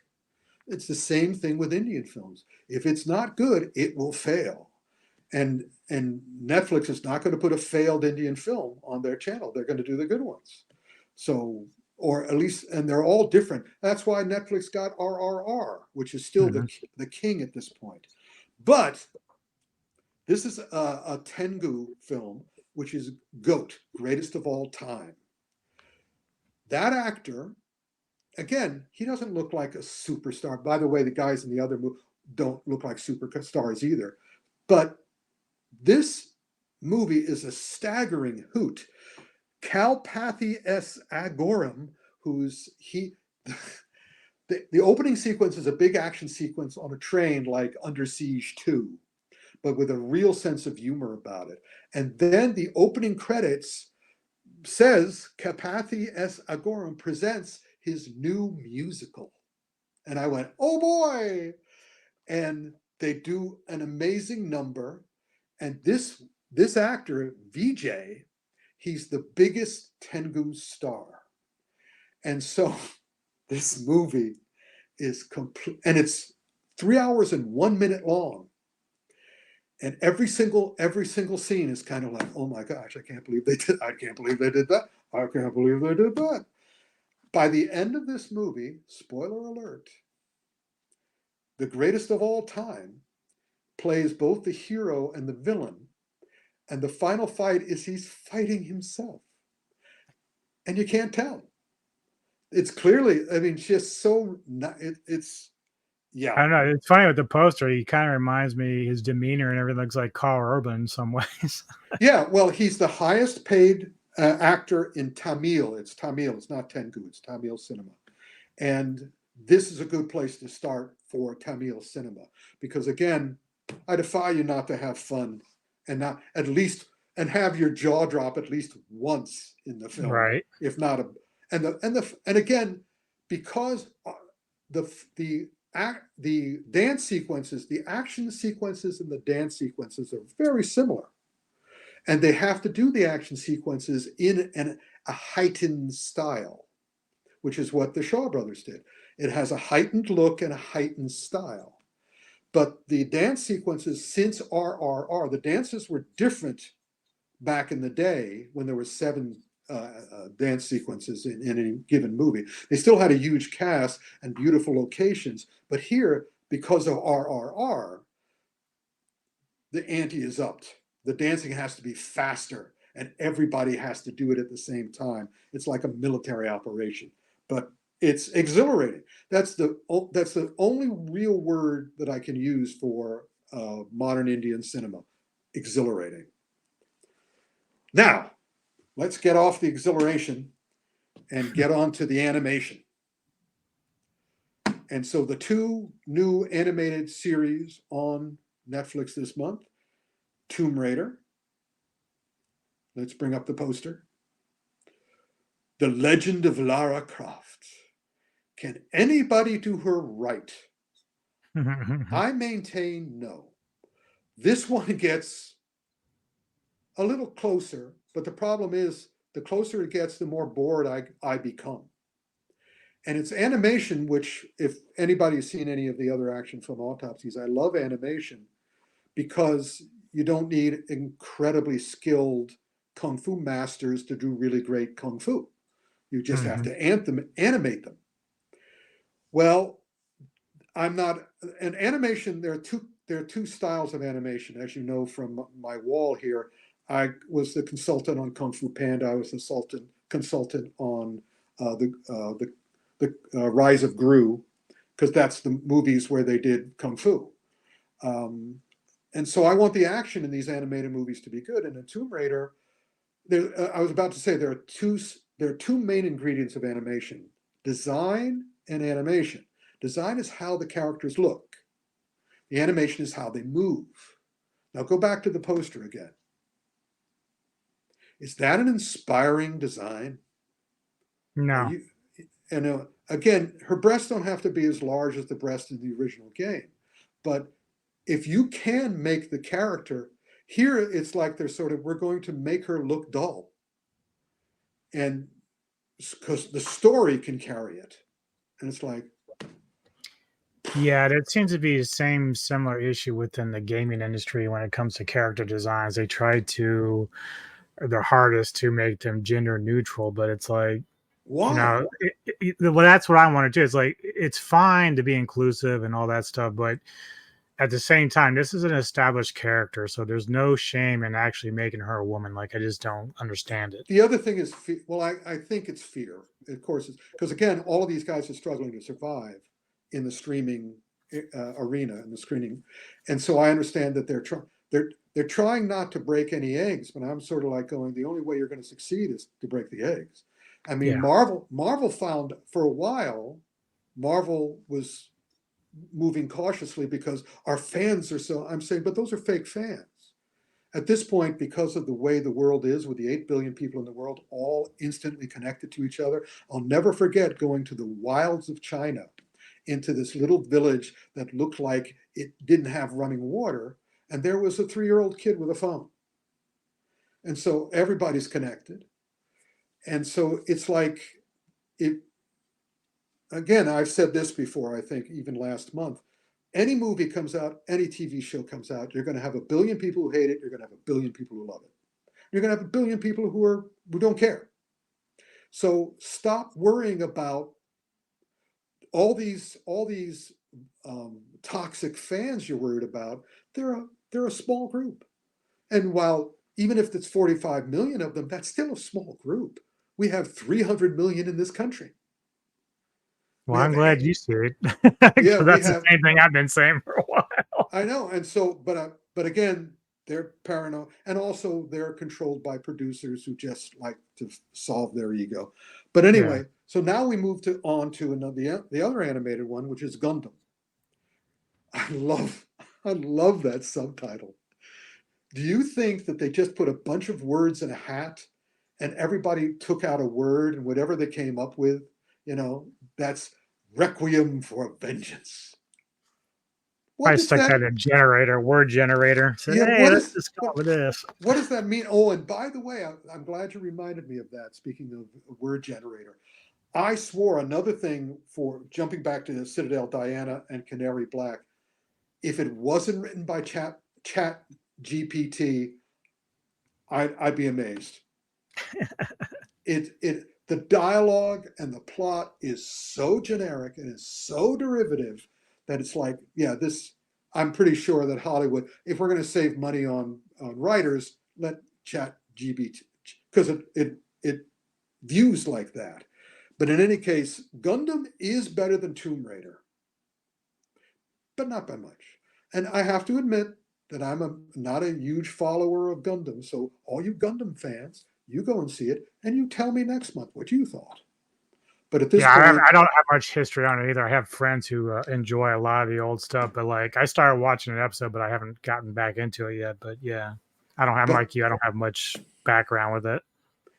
It's the same thing with Indian films. If it's not good, it will fail. And Netflix is not going to put a failed Indian film on their channel. They're going to do the good ones. So, or at least, and they're all different. That's why Netflix got RRR, which is still the king at this point. But this is a Tengu film, which is GOAT, greatest of all time. That actor, again, he doesn't look like a superstar. By the way, the guys in the other movie don't look like superstars either. But this movie is a staggering hoot. Kalpathy S. Agoram, the opening sequence is a big action sequence on a train like Under Siege 2, but with a real sense of humor about it. And then the opening credits says Kalpathy S. Agoram presents his new musical. And I went, oh boy. And they do an amazing number. And this actor, Vijay, he's the biggest Tengu star. And so this movie is complete, and it's 3 hours and 1 minute long. And every single scene is kind of like, oh my gosh, I can't believe they did that. I can't believe they did that. By the end of this movie, spoiler alert, the greatest of all time plays both the hero and the villain. And the final fight is he's fighting himself. And you can't tell. It's clearly, I mean, just so, it's, yeah. I don't know. It's funny with the poster. He kind of reminds me, his demeanor and everything looks like Carl Urban in some ways. Yeah, well, he's the highest paid actor in Tamil. It's Tamil, it's not Tengu, it's Tamil cinema. And this is a good place to start for Tamil cinema. Because again, I defy you not to have fun and not at least, and have your jaw drop at least once in the film. Right. If not and again, because the dance sequences, the action sequences and the dance sequences are very similar. And they have to do the action sequences in a heightened style, which is what the Shaw Brothers did. It has a heightened look and a heightened style. But the dance sequences since RRR, the dances were different back in the day when there were 7 dance sequences in any given movie. They still had a huge cast and beautiful locations, but here, because of RRR, the ante is upped. The dancing has to be faster, and everybody has to do it at the same time. It's like a military operation, but it's exhilarating. That's the only real word that I can use for modern Indian cinema: exhilarating. Now, let's get off the exhilaration and get on to the animation. And so the 2 new animated series on Netflix this month, Tomb Raider. Let's bring up the poster. The Legend of Lara Croft. Can anybody do her right? I maintain no. This one gets a little closer, but the problem is the closer it gets, the more bored I become. And it's animation, which, if anybody has seen any of the other action film autopsies, I love animation because you don't need incredibly skilled kung fu masters to do really great kung fu. You just have to animate them. Well, I'm not an animation. There are two styles of animation, as you know from my wall here. I was the consultant on Kung Fu Panda. I was the consultant on the Rise of Gru, because that's the movies where they did kung fu. And so I want the action in these animated movies to be good. And in Tomb Raider, I was about to say there are two main ingredients of animation: design and animation. Design is how the characters look. The animation is how they move. Now go back to the poster again. Is that an inspiring design? Are No. you? And again, her breasts don't have to be as large as the breast in the original game, but if you can make the character here, it's like they're sort of, we're going to make her look dull, and because the story can carry it, and it's like, Yeah, that seems to be the same similar issue within the gaming industry when it comes to character designs. They try to their hardest to make them gender neutral, but it's like, why? well, that's what I want to do. It's like it's fine to be inclusive and all that stuff, but at the same time, this is an established character, so there's no shame in actually making her a woman. Like, I just don't understand it. The other thing is, well, I think it's fear. Of course, because again, all of these guys are struggling to survive in the streaming arena and the screening, and so I understand that they're trying not to break any eggs. But I'm sort of like going, the only way you're going to succeed is to break the eggs. I mean, Yeah. Marvel found for a while, Marvel was moving cautiously because our fans are so. I'm saying, but those are fake fans. At this point, because of the way the world is, with the 8 billion people in the world all instantly connected to each other, I'll never forget going to the wilds of China into this little village that looked like it didn't have running water. And there was a 3-year-old kid with a phone. And so everybody's connected. And so it's like, it, again, I've said this before, I think even last month. Any movie comes out, any TV show comes out, you're going to have a billion people who hate it, you're going to have a billion people who love it. You're going to have a billion people who don't care. So stop worrying about all these toxic fans you're worried about. They're a small group, and while even if it's 45 million of them, that's still a small group. We have 300 million in this country. Well, We I'm have glad you see it, yeah, because we that's the have. same thing I've been saying for a while. I know, and so, but again, they're paranoid, and also they're controlled by producers who just like to solve their ego. But Yeah. anyway, so now we move on to another the other animated one, which is Gundam. I love I love that subtitle. Do you think that they just put a bunch of words in a hat and everybody took out a word and whatever they came up with, that's Requiem for Vengeance? What Probably does stuck that that in a generator, word generator. Said, yeah, hey, let's just come up with this. what does that mean? Oh, and by the way, I'm glad you reminded me of that. Speaking of word generator, I swore another thing for jumping back to Citadel, Diana, and Canary Black. If it wasn't written by Chat GPT, I'd be amazed. The dialogue and the plot is so generic and is so derivative that it's like, yeah, this. I'm pretty sure that Hollywood, if we're going to save money on writers, let Chat GPT, because it views like that. But in any case, Gundam is better than Tomb Raider, but not by much. And I have to admit that not a huge follower of Gundam. So all you Gundam fans, you go and see it, and you tell me next month what you thought. But at this Yeah, point, I don't have much history on it either. I have friends who enjoy a lot of the old stuff, but like I started watching an episode, but I haven't gotten back into it yet. But yeah, I'm but like you. I don't have much background with it.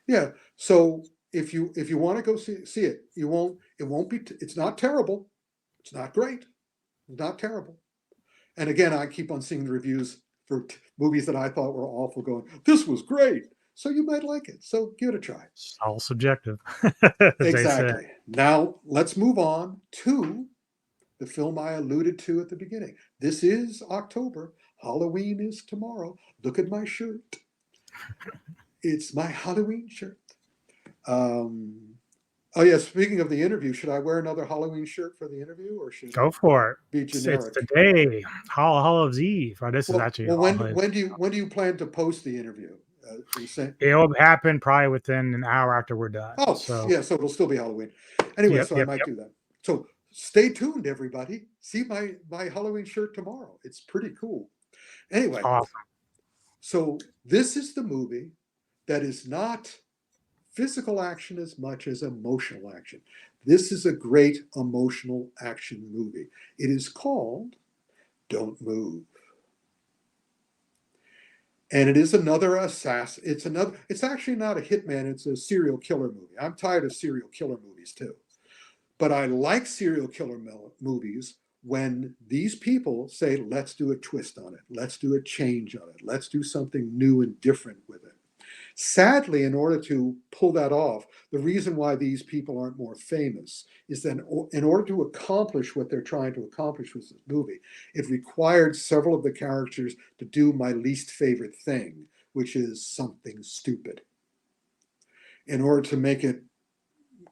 yeah. So if you want to go see it, it won't be. It's not terrible. It's not great. It's not terrible. And again, I keep on seeing the reviews for movies that I thought were awful. Going, this was great. So you might like it. So give it a try. It's all subjective, as they say. Exactly. Now let's move on to the film I alluded to at the beginning. This is October. Halloween is tomorrow. Look at my shirt. It's my Halloween shirt. Oh yeah, speaking of the interview, should I wear another Halloween shirt for the interview, or should Go it for it. be It's generic? the day, Hallow's Eve. Oh, this is actually Well, All Hallows. when do you plan to post the interview? Are you saying? It'll happen probably within an hour after we're done. Oh, So, yeah. So it'll still be Halloween. Anyway, yep, so I yep, might yep. do that. So stay tuned, everybody. See my Halloween shirt tomorrow. It's pretty cool. Anyway, Awesome. so this is the movie that is not physical action as much as emotional action. This is a great emotional action movie. It is called Don't Move. And it is another assassin. It's actually not a hitman, it's a serial killer movie. I'm tired of serial killer movies too. But I like serial killer movies when these people say, let's do a twist on it. Let's do a change on it. Let's do something new and different with it. Sadly, in order to pull that off, the reason why these people aren't more famous is that in order to accomplish what they're trying to accomplish with this movie, it required several of the characters to do my least favorite thing, which is something stupid. In order to make it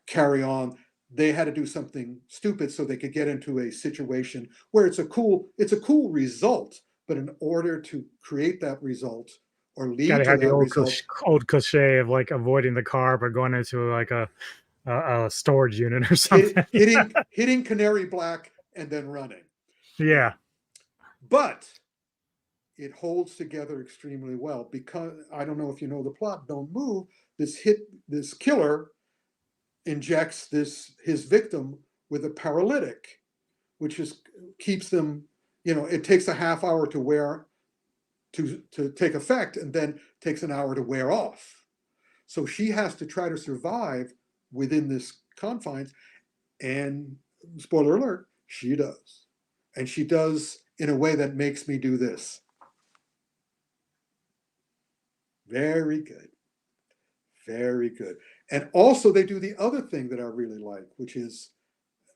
carry on, they had to do something stupid so they could get into a situation where it's a cool result, but in order to create that result or lead Gotta to have the that result, old cliche of like avoiding the car but going into like a storage unit or something. hitting Canary Black and then running. Yeah. But it holds together extremely well because I don't know if you know the plot. Don't Move. This killer injects his victim with a paralytic, which keeps them. It takes a half hour to take effect, and then takes an hour to wear off. So she has to try to survive within this confines, and spoiler alert, she does. And she does in a way that makes me do this. Very good. Very good. And also they do the other thing that I really like, which is,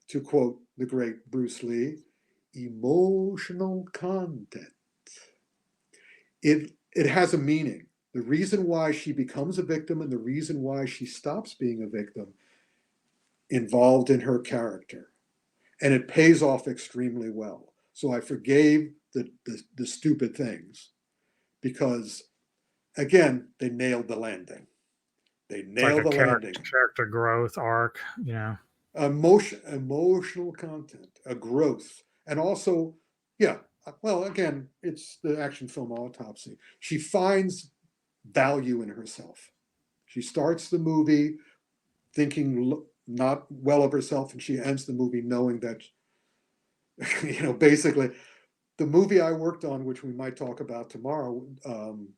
to quote the great Bruce Lee, emotional content. It has a meaning. The reason why she becomes a victim and the reason why she stops being a victim involved in her character. And it pays off extremely well. So I forgave the stupid things because, again, they nailed the landing. They nailed the landing. Character growth arc, Emotional content, a growth. And also, yeah, well, again, it's the action film Autopsy. She finds value in herself. She starts the movie thinking not well of herself, and she ends the movie knowing that, basically, the movie I worked on, which we might talk about tomorrow, I'm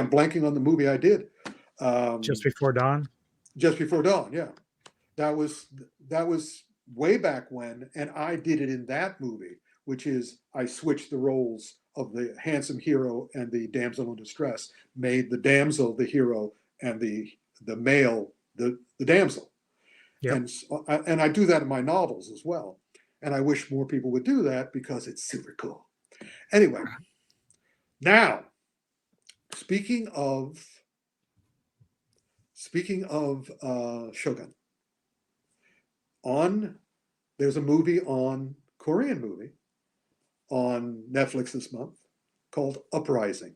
blanking on the movie I did. Just Before Dawn? Just Before Dawn, yeah. That was way back when, and I did it in that movie, which is I switched the roles of the handsome hero and the damsel in distress, made the damsel the hero and the male the damsel. Yep. And I do that in my novels as well. And I wish more people would do that because it's super cool. Anyway, now, speaking of Shogun, there's a Korean movie on Netflix this month called Uprising,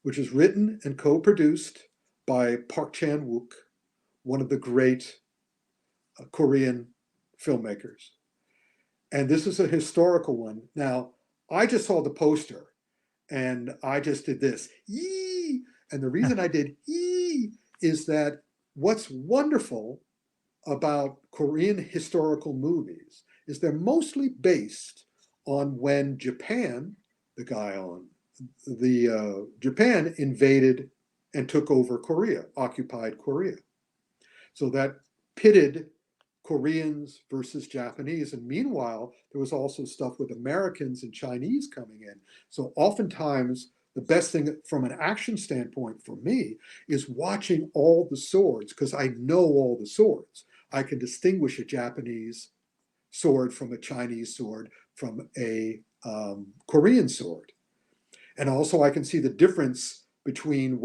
which is written and co-produced by Park Chan-wook, one of the great Korean filmmakers. And this is a historical one. Now, I just saw the poster and I just did this, yee! And the reason I did yee is that what's wonderful about Korean historical movies is they're mostly based on when Japan Japan invaded and took over Korea, occupied Korea. So that pitted Koreans versus Japanese. And meanwhile, there was also stuff with Americans and Chinese coming in. So oftentimes, the best thing from an action standpoint for me is watching all the swords, because I know all the swords. I can distinguish a Japanese sword from a Chinese sword from a Korean sword. And also I can see the difference between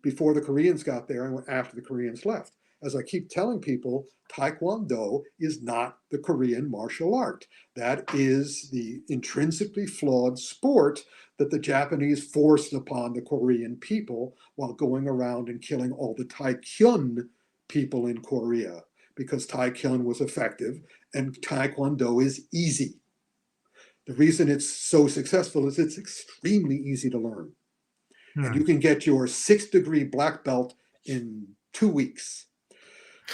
before the Koreans got there and after the Koreans left. As I keep telling people, Taekwondo is not the Korean martial art. That is the intrinsically flawed sport that the Japanese forced upon the Korean people while going around and killing all the Taekwon people in Korea, because Taekwon was effective and Taekwondo is easy. The reason it's so successful is it's extremely easy to learn. and you can get your 6th-degree black belt in 2 weeks.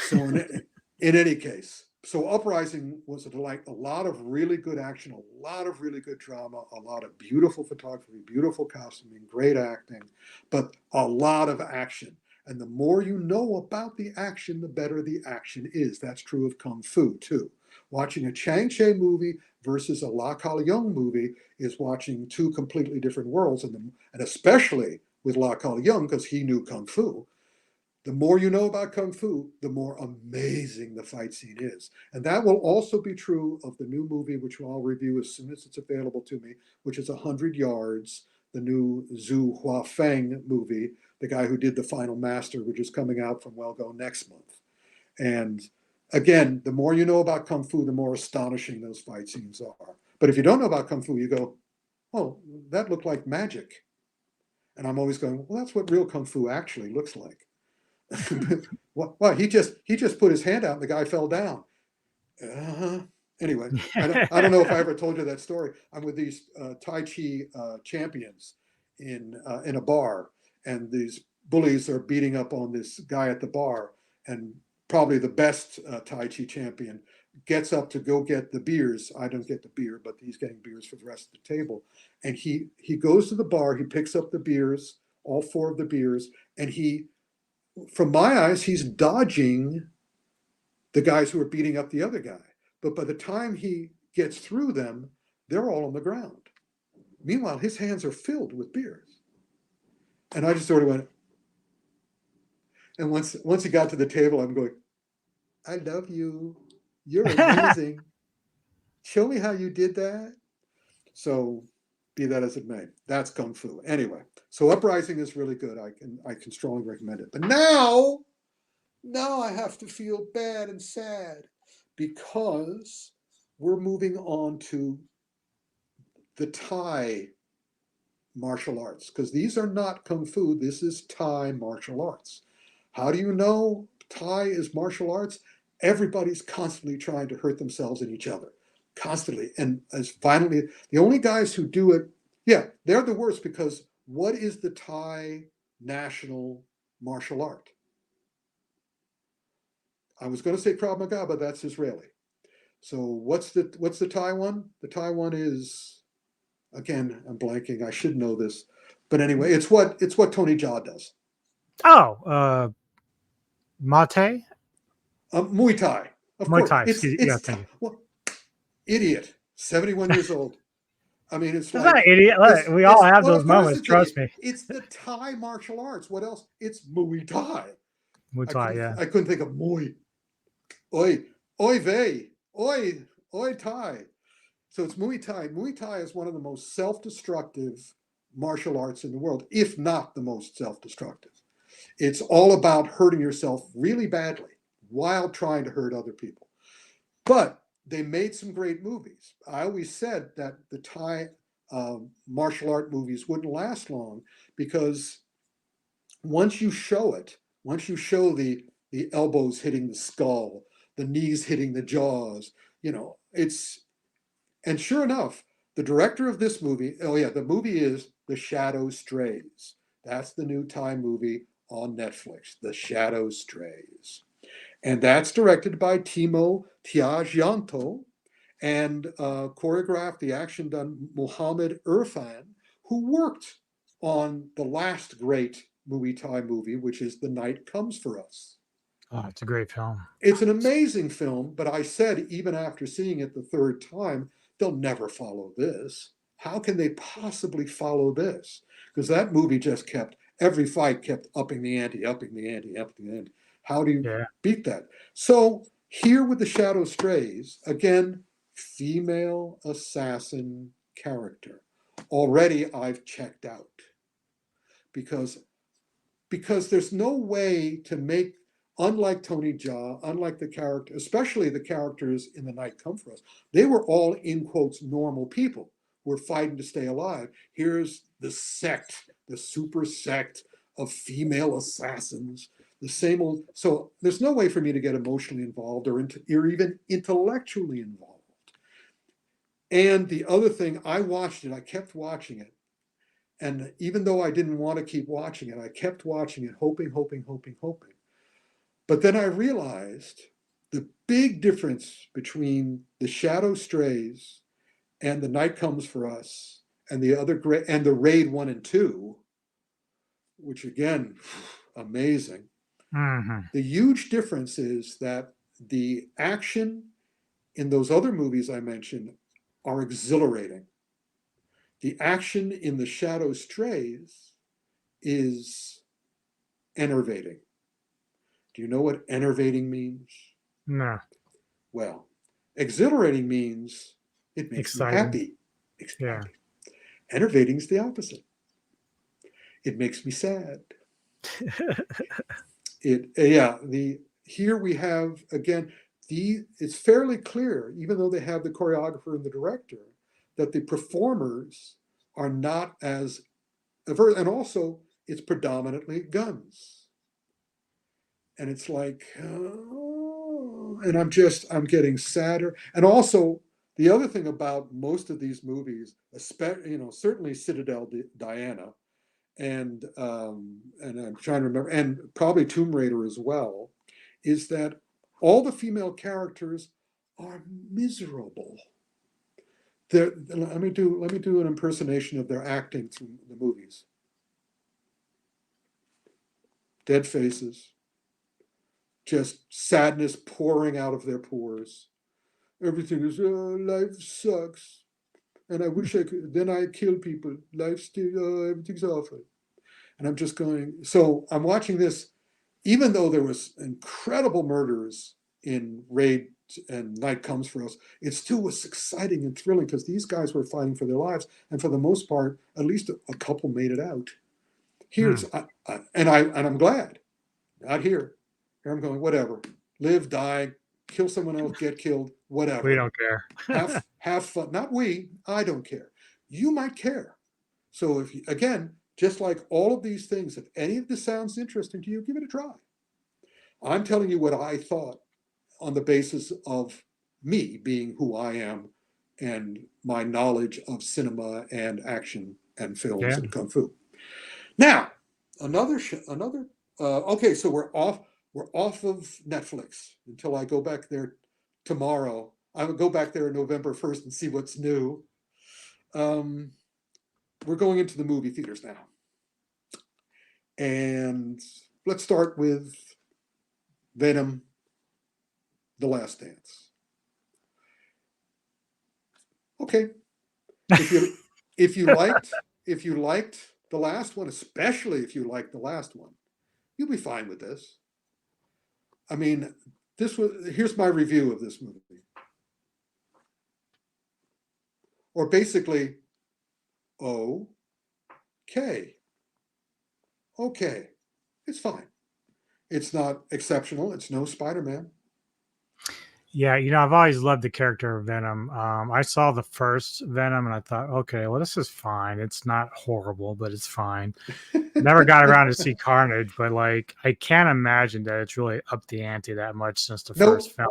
So in any case, so Uprising was a delight. A lot of really good action, a lot of really good drama, a lot of beautiful photography, beautiful costuming, great acting, but a lot of action. And the more you know about the action, the better the action is. That's true of Kung Fu, too. Watching a Chang-Chi movie versus a La Leung movie is watching two completely different worlds, and especially with La Leung, because he knew Kung Fu. The more you know about Kung Fu, the more amazing the fight scene is. And that will also be true of the new movie, which I'll review as soon as it's available to me, which is 100 Yards, the new Zhu Huafeng movie, the guy who did The Final Master, which is coming out from Well-Go next month. And again, the more you know about Kung Fu, the more astonishing those fight scenes are. But if you don't know about Kung Fu, you go, oh, that looked like magic. And I'm always going, well, that's what real Kung Fu actually looks like. Well, he just put his hand out and the guy fell down. Anyway, I don't know if I ever told you that story. I'm with these Tai Chi champions in a bar, and these bullies are beating up on this guy at the bar, and probably the best Tai Chi champion gets up to go get the beers. I don't get the beer, but he's getting beers for the rest of the table. And he goes to the bar, he picks up the beers, all 4 of the beers, and from my eyes, he's dodging the guys who are beating up the other guy. But by the time he gets through them, they're all on the ground. Meanwhile, his hands are filled with beers. And I just sort of went, and once he got to the table, I'm going, I love you. You're amazing. Show me how you did that. So be that as it may, that's Kung Fu. Anyway, so Uprising is really good. I can strongly recommend it. But now I have to feel bad and sad because we're moving on to the Thai martial arts, because these are not Kung Fu. This is Thai martial arts. How do you know Thai is martial arts? Everybody's constantly trying to hurt themselves and each other. Constantly. And as finally, the only guys who do it, yeah, they're the worst, because what is the Thai national martial art? I was going to say Krav Maga, but that's Israeli. So what's the Thai one? The Thai one is, again, I'm blanking. I should know this, but anyway, it's what Tony Jaa does. Oh, Mate? Muay Thai, of Muay course. Thai. Excuse me. Yeah, thank you. Well, idiot, 71 years old. I mean, it's That's like not idiot. We all have those moments. Trust me. It's the Thai martial arts. What else? It's Muay Thai. Muay Thai. Yeah. I couldn't think of Muay. Oi vey. Oi Thai. So it's Muay Thai. Muay Thai is one of the most self-destructive martial arts in the world, if not the most self-destructive. It's all about hurting yourself really badly while trying to hurt other people. But they made some great movies. I always said that the Thai martial art movies wouldn't last long, because once you show the elbows hitting the skull, the knees hitting the jaws, and sure enough, the director of this movie, the movie is The Shadow Strays. That's the new Thai movie on Netflix, The Shadow Strays. And that's directed by Timo Tiagianto, and choreographed the action done Mohammed Irfan, who worked on the last great Muay Thai movie, which is The Night Comes for Us. Oh, it's a great film. It's an amazing film, but I said, even after seeing it the 3rd time, they'll never follow this. How can they possibly follow this? Because that movie just every fight kept upping the ante. How do you beat that? So here with The Shadow Strays, again, female assassin character. Already I've checked out. Because there's no way to make, unlike Tony Jaa, unlike the character, especially the characters in The Night Come For Us, they were all, in quotes, normal people who were fighting to stay alive. Here's the sect, the super sect of female assassins, the same old. So there's no way for me to get emotionally involved or even intellectually involved. And the other thing, I kept watching it, And even though I didn't want to keep watching it, I kept watching it, hoping. But then I realized the big difference between The Shadow Strays and The Night Comes for Us and the Raid 1 and 2, which again, amazing. Mm-hmm. The huge difference is that the action in those other movies I mentioned are exhilarating. The action in The Shadow Strays is enervating. Do you know what enervating means? No. Well, exhilarating means it makes me Exciting. happy. Yeah. Enervating is the opposite. It makes me sad. Here we have again it's fairly clear, even though they have the choreographer and the director, that the performers are not as averse, and also it's predominantly guns. And it's like, oh, and I'm getting sadder. And also the other thing about most of these movies, especially, certainly Citadel Diana, and I'm trying to remember, and probably Tomb Raider as well, is that all the female characters are miserable. Let me do an impersonation of their acting through the movies. Dead faces, just sadness pouring out of their pores. Everything is, life sucks, and I wish I could. Then I kill people. Life still, everything's awful. And I'm just going. So I'm watching this, even though there was incredible murders in Raid and Night Comes for Us, it still was exciting and thrilling because these guys were fighting for their lives, and for the most part, at least a couple made it out. Here's and I'm glad. Not here. Here I'm going, whatever. Live, die, kill someone else, get killed, whatever. We don't care. have fun. Not we. I don't care. You might care. So if you, again, just like all of these things, if any of this sounds interesting to you, give it a try. I'm telling you what I thought on the basis of me being who I am and my knowledge of cinema and action and films and kung fu. Now, okay, so we're off of Netflix until I go back there tomorrow. I will go back there November 1st and see what's new. We're going into the movie theaters now. And let's start with Venom, The Last Dance. Okay. If you liked the last one, especially if you liked the last one, you'll be fine with this. I mean, here's my review of this movie. Or basically, okay, it's fine. It's not exceptional. It's no Spider-Man. Yeah, I've always loved the character of Venom. I saw the first Venom and I thought, okay, well, this is fine. It's not horrible, but it's fine. Never got around to see Carnage, but like, I can't imagine that it's really up the ante that much since the first film.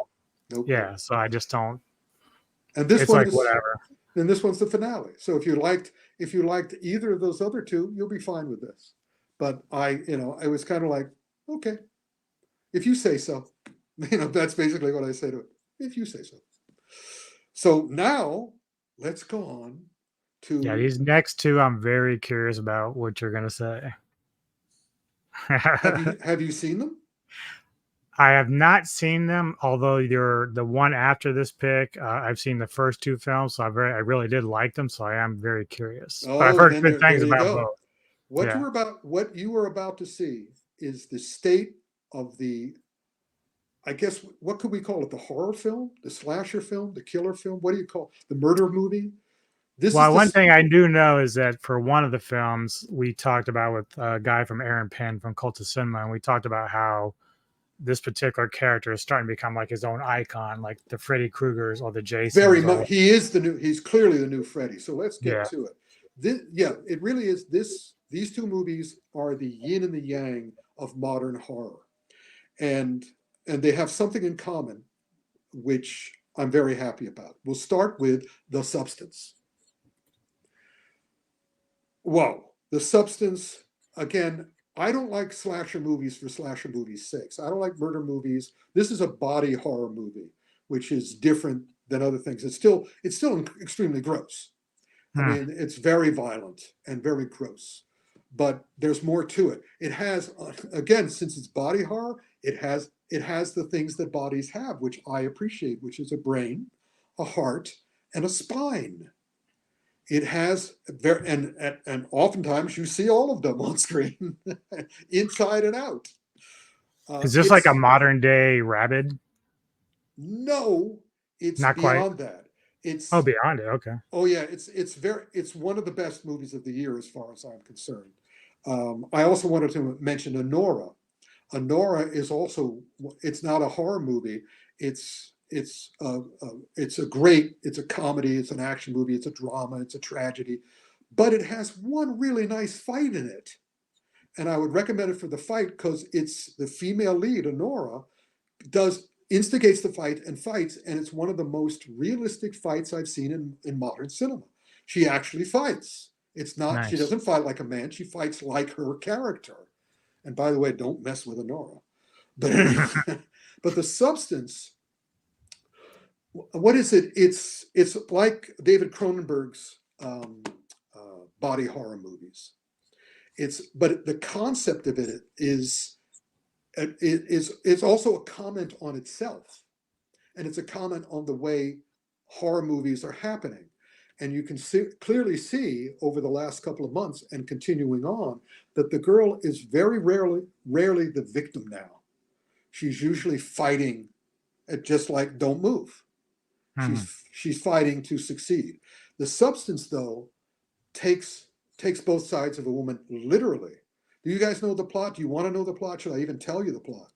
Nope. Yeah, so I just don't. And this it's one like is, whatever. And this one's the finale. So if you liked either of those other two, you'll be fine with this. But I was kind of like, okay, if you say so. That's basically what I say to it. If you say so. So now let's go on to these next two. I'm very curious about what you're gonna say. have you seen them? I have not seen them, although you're the one after this pick. I've seen the first two films, so I really did like them. So I am very curious. But I've heard good things about both. What you were about to see is the state of the, I guess, what could we call it? The horror film, the slasher film, the killer film? What do you call it? The murder movie? One thing I do know is that for one of the films we talked about with a guy from Aaron Penn from Cult of Cinema, and we talked about how this particular character is starting to become like his own icon, like the Freddy Kruegers or the Jasons. Very much. He's clearly the new Freddy. So let's get to it. It really is. These two movies are the yin and the yang of modern horror. And they have something in common, which I'm very happy about. We'll start with The Substance. Whoa. The substance, again, I don't like slasher movies for slasher movies' sakes. I don't like murder movies. This is a body horror movie, which is different than other things. It's still extremely gross. I mean, it's very violent and very gross, but there's more to it. It has, again, since it's body horror, it has the things that bodies have, which I appreciate, which is a brain, a heart, and a spine. It has very, and oftentimes you see all of them on screen, inside and out. Is this like a modern day Rabid? No, it's Not beyond quite. that. It's Beyond it. Okay. Oh yeah, it's one of the best movies of the year as far as I'm concerned. I also wanted to mention Anora. Anora is also, it's not a horror movie. It's a comedy, it's an action movie, it's a drama, it's a tragedy, but it has one really nice fight in it. And I would recommend it for the fight because it's the female lead, Anora, instigates the fight and fights, and it's one of the most realistic fights I've seen in modern cinema. She actually fights. It's not, Nice. She doesn't fight like a man, she fights like her character. And by the way, don't mess with Anora. But, but the substance, what is it? It's like David Cronenberg's body horror movies. But the concept of it is it's also a comment on itself, and it's a comment on the way horror movies are happening. And you can clearly see over the last couple of months and continuing on that the girl is very rarely the victim now. She's usually fighting at, just like Don't Move. She's fighting to succeed. The substance, though, takes both sides of a woman literally. Do you guys know the plot? Do you want to know the plot? Should I even tell you the plot?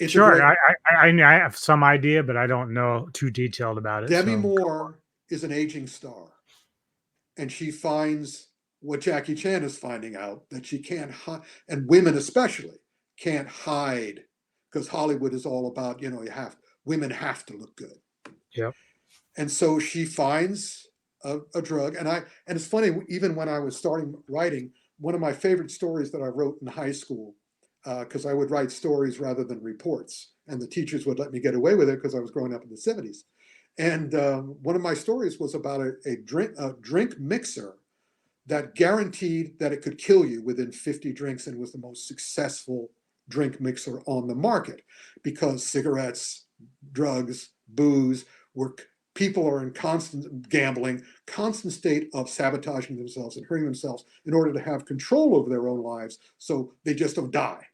Sure. I have some idea, but I don't know too detailed about it. Demi Moore is an aging star, and she finds what Jackie Chan is finding out, that she can't hide, and women especially can't hide, because Hollywood is all about, women have to look good. Yep. And so she finds a drug, and it's funny, even when I was starting writing, one of my favorite stories that I wrote in high school, because I would write stories rather than reports, and the teachers would let me get away with it because I was growing up in the 70s. And one of my stories was about a drink mixer that guaranteed that it could kill you within 50 drinks, and was the most successful drink mixer on the market, because cigarettes, drugs, booze, people are in constant gambling, constant state of sabotaging themselves and hurting themselves in order to have control over their own lives, so they just don't die.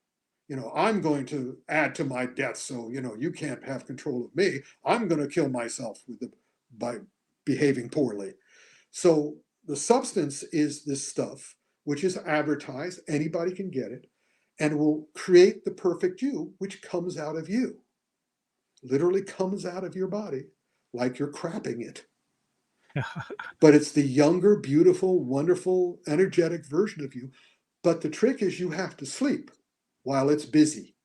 I'm going to add to my death, so you can't have control of me. I'm going to kill myself by behaving poorly. So the substance is this stuff, which is advertised. Anybody can get it, and will create the perfect you, which comes out of you. Literally comes out of your body, like you're crapping it. But it's the younger, beautiful, wonderful, energetic version of you. But the trick is you have to sleep while it's busy.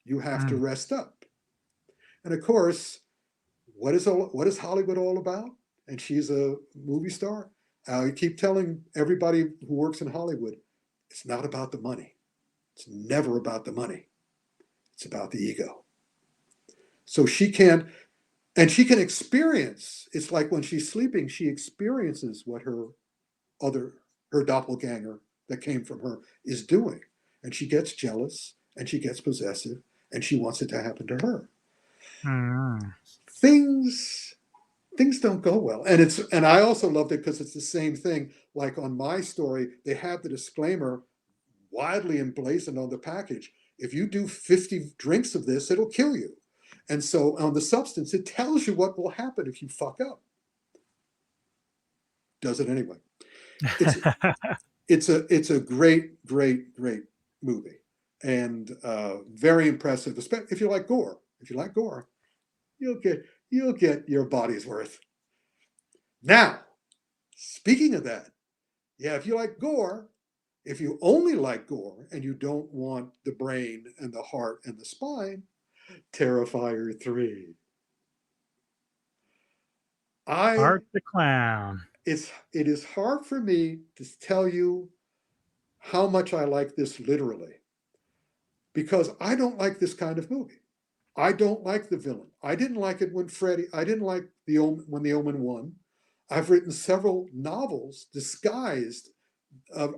You have to rest up. And of course, what is Hollywood all about? And she's a movie star. I keep telling everybody who works in Hollywood, it's not about the money. It's never about the money. It's about the ego. So she can experience, it's like when she's sleeping, she experiences what her doppelganger that came from her is doing. And she gets jealous, and she gets possessive, and she wants it to happen to her. Things don't go well. And I also loved it because it's the same thing. Like on my story, they have the disclaimer widely emblazoned on the package. If you do 50 drinks of this, it'll kill you. And so on the substance, it tells you what will happen if you fuck up. Does it anyway. It's a great movie, and very impressive. Especially if you like gore. If you like gore, you'll get your body's worth. Now, speaking of that, if you like gore, if you only like gore and you don't want the brain and the heart and the spine, Terrifier 3. Art the Clown. It is hard for me to tell you how much I like this literally, because I don't like this kind of movie. I don't like the villain. I didn't like it when I didn't like when the Omen won. I've written several novels disguised.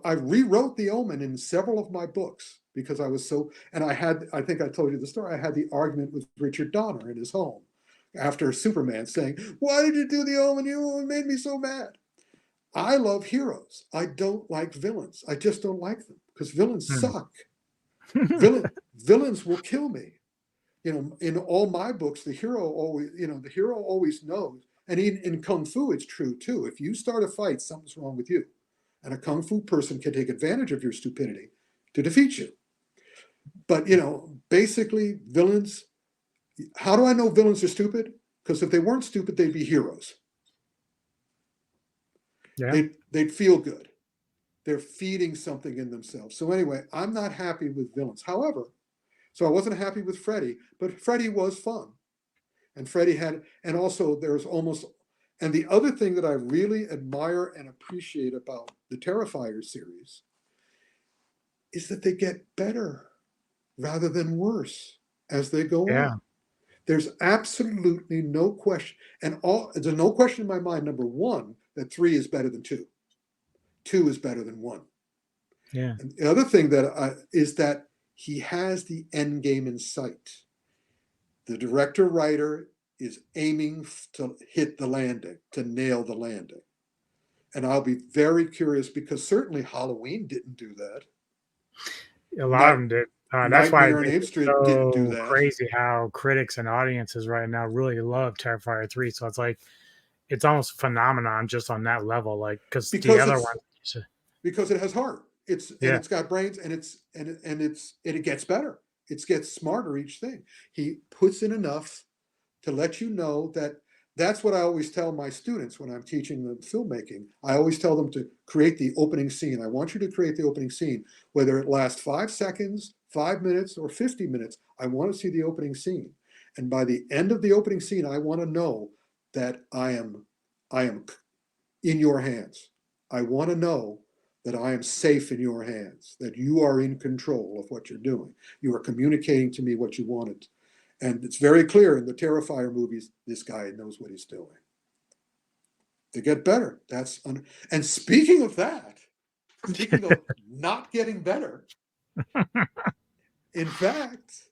I rewrote the Omen in several of my books because I was so, and I think I told you the story. I had the argument with Richard Donner in his home after Superman saying, "Why did you do the Omen? You made me so mad." I love heroes. I don't like villains. I just don't like them because villains suck. Villains will kill me. In all my books, the hero always knows. And in Kung Fu, it's true too. If you start a fight, something's wrong with you. And a Kung Fu person can take advantage of your stupidity to defeat you. But, basically, villains, how do I know villains are stupid? Because if they weren't stupid, they'd be heroes. Yeah. They'd feel good. They're feeding something in themselves. So anyway, I'm not happy with villains. However, so I wasn't happy with Freddy, but Freddy was fun. And Freddy and also there's almost, and the other thing that I really admire and appreciate about the Terrifier series is that they get better rather than worse as they go on. There's absolutely no question. There's no question in my mind, number one, that 3 is better than 2. 2 is better than 1. Yeah. And the other thing is that he has the end game in sight. The director-writer is aiming to hit the landing, to nail the landing. And I'll be very curious because certainly Halloween didn't do that. A lot of them did. That's why Nightmare on Elm Street didn't do that. Crazy how critics and audiences right now really love Terrifier 3. So it's like, it's almost a phenomenon just on that level. Like, because the other one. Because it has heart. It's got brains and it gets better. It gets smarter each thing. He puts in enough to let you know that's what I always tell my students when I'm teaching them filmmaking. I always tell them to create the opening scene. I want you to create the opening scene, whether it lasts 5 seconds, 5 minutes, or 50 minutes. I want to see the opening scene. And by the end of the opening scene, I want to know that I am in your hands. I want to know that I am safe in your hands, that you are in control of what you're doing. You are communicating to me what you wanted. And it's very clear in the Terrifier movies, this guy knows what he's doing. They get better. And speaking of that, speaking of not getting better, in fact,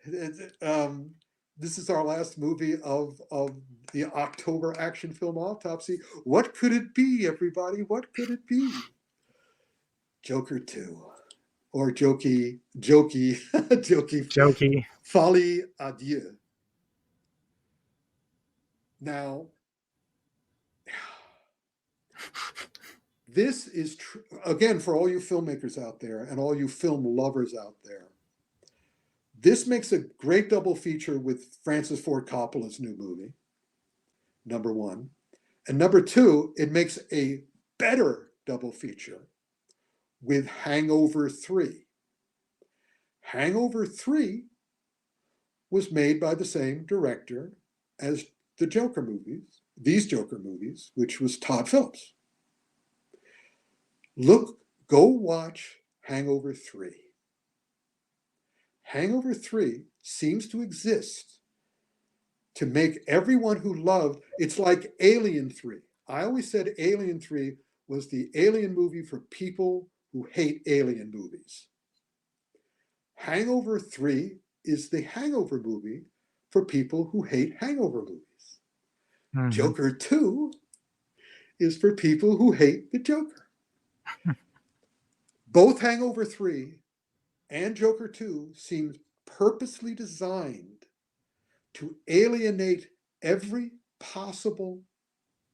this is our last movie of the October action film Autopsy. What could it be, everybody? What could it be? Joker 2. Or Jokey, Folie à Deux. Now, this is again, for all you filmmakers out there and all you film lovers out there, this makes a great double feature with Francis Ford Coppola's new movie, number one. And number two, it makes a better double feature with Hangover 3. Hangover 3 was made by the same director as the Joker movies, these Joker movies, which was Todd Phillips. Go watch Hangover 3. Hangover 3 seems to exist to make everyone who loved, it's like Alien 3. I always said Alien 3 was the Alien movie for people who hate Alien movies. Hangover 3 is the Hangover movie for people who hate Hangover movies. Mm-hmm. Joker 2 is for people who hate the Joker. Both Hangover 3 and Joker 2 seem purposely designed to alienate every possible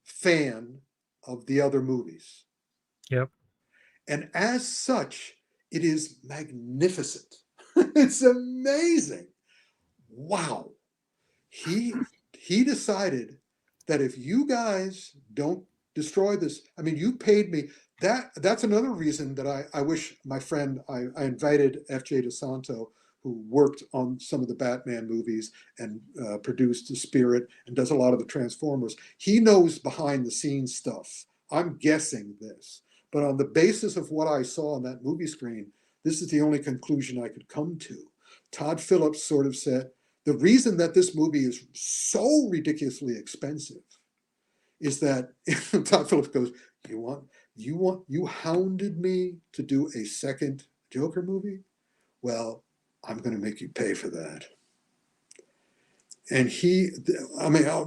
fan of the other movies. Yep. And as such, it is magnificent. It's amazing. Wow. He decided that if you guys don't destroy this, I mean, you paid me. That's another reason that I wish my friend, I invited F.J. DeSanto, who worked on some of the Batman movies and produced The Spirit and does a lot of the Transformers. He knows behind the scenes stuff. I'm guessing this. But on the basis of what I saw on that movie screen, this is the only conclusion I could come to. Todd Phillips sort of said, the reason that this movie is so ridiculously expensive is that Todd Phillips goes, you hounded me to do a second Joker movie? Well, I'm going to make you pay for that. And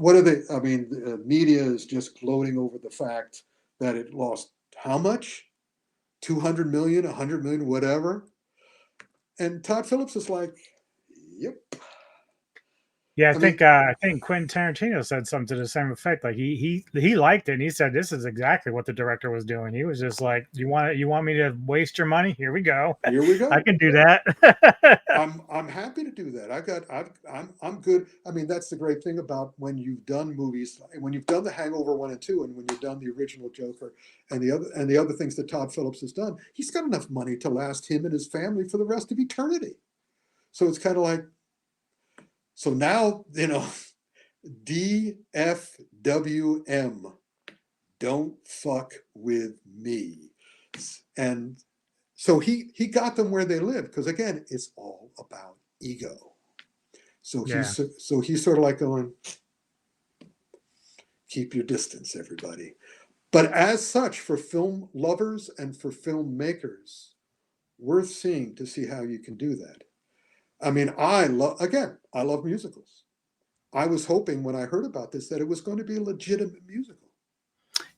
what are they? I mean, the media is just gloating over the fact that it lost how much? 200 million, 100 million, whatever. And Todd Phillips is like, yep. Yeah, I think Quentin Tarantino said something to the same effect. Like he liked it, and he said this is exactly what the director was doing. He was just like, you want me to waste your money? Here we go. Here we go. I can do that. I'm happy to do that. I'm good. I mean, that's the great thing about when you've done movies, when you've done The Hangover 1 and 2, and when you've done the original Joker and the other things that Todd Phillips has done, he's got enough money to last him and his family for the rest of eternity. So it's kind of like, so now, DFWM, don't fuck with me. And so he got them where they live, because again, it's all about ego. So he's sort of like going, keep your distance, everybody. But as such, for film lovers and for filmmakers, worth seeing to see how you can do that. I mean, I love musicals. I was hoping when I heard about this that it was going to be a legitimate musical.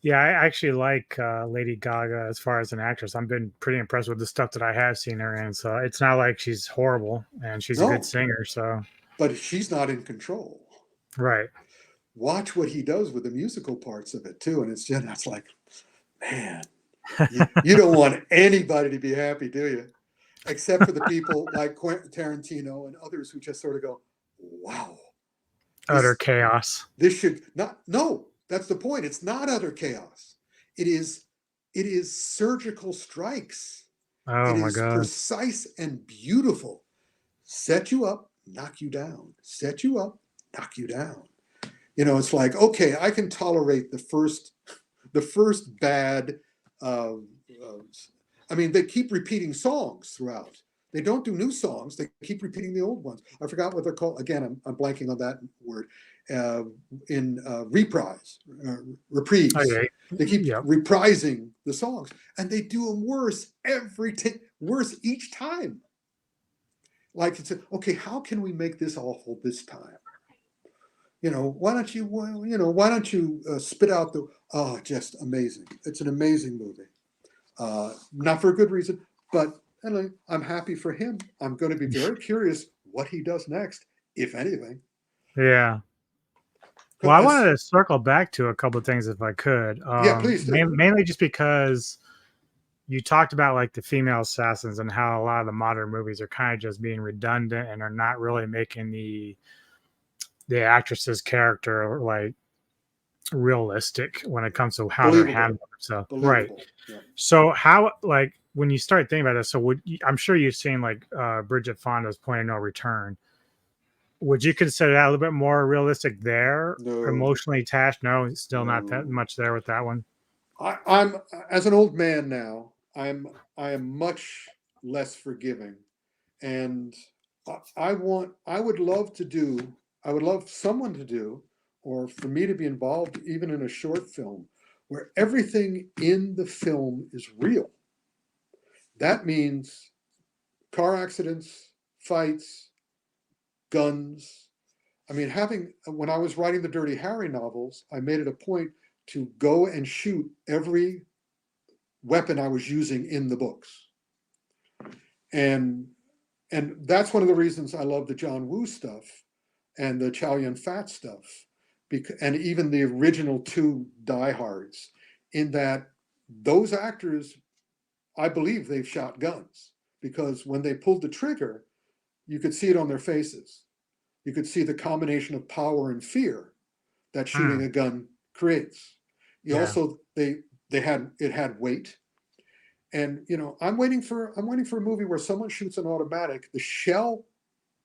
Yeah, I actually like Lady Gaga as far as an actress. I've been pretty impressed with the stuff that I have seen her in. So it's not like she's horrible, and she's a good singer. So, but she's not in control. Right. Watch what he does with the musical parts of it too, and it's like, man, you don't want anybody to be happy, do you? Except for the people like Quentin Tarantino and others who just sort of go, wow. Utter chaos. This should not, no, that's the point. It's not utter chaos. It is surgical strikes. Oh my God. Precise and beautiful. Set you up, knock you down. Set you up, knock you down. It's like, okay, I can tolerate the first bad, I mean, they keep repeating songs throughout. They don't do new songs. They keep repeating the old ones. I forgot what they're called. Again, I'm blanking on that word. In reprise. Okay. They keep reprising the songs, and they do them worse worse each time. Like, it's okay, how can we make this awful this time? Why don't you spit out just amazing. It's an amazing movie. Not for a good reason, but I'm happy for him. I'm going to be very curious what he does next, if anything. Yeah. Well, I wanted to circle back to a couple of things if I could. Yeah, please do. Mainly just because you talked about like the female assassins and how a lot of the modern movies are kind of just being redundant and are not really making the actress's character like realistic when it comes to how they're handling themselves. Right. Yeah. So how, like, when you start thinking about this, so I'm sure you've seen like Bridget Fonda's Point of No Return. Would you consider that a little bit more realistic there? No. Emotionally attached? No, still not that much there with that one. I'm as an old man now, I am much less forgiving, and I would love someone to do, or for me to be involved even in a short film where everything in the film is real. That means car accidents, fights, guns. I mean, when I was writing the Dirty Harry novels, I made it a point to go and shoot every weapon I was using in the books. And that's one of the reasons I love the John Woo stuff and the Chow Yun-fat stuff, and even the original two diehards, in that those actors, I believe they've shot guns, because when they pulled the trigger, you could see it on their faces. You could see the combination of power and fear that shooting a gun creates. It had weight. And I'm waiting for a movie where someone shoots an automatic, the shell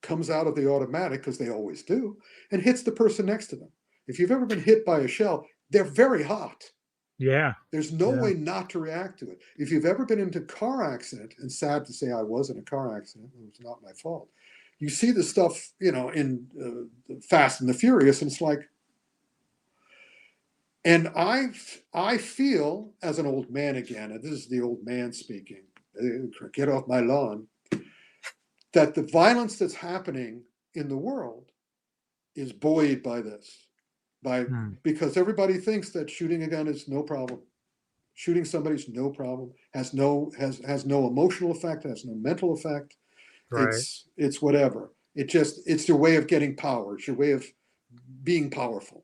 comes out of the automatic, because they always do, and hits the person next to them. If you've ever been hit by a shell, they're very hot. Yeah. There's no Yeah. way not to react to it. If you've ever been into a car accident, and sad to say I was in a car accident, it was not my fault. You see the stuff, in Fast and the Furious, and it's like, and I feel as an old man again, and this is the old man speaking, get off my lawn, that the violence that's happening in the world is buoyed by this, because everybody thinks that shooting a gun is no problem. Shooting somebody's no problem, has no emotional effect, has no mental effect. Right. It's whatever. It's your way of getting power. It's your way of being powerful.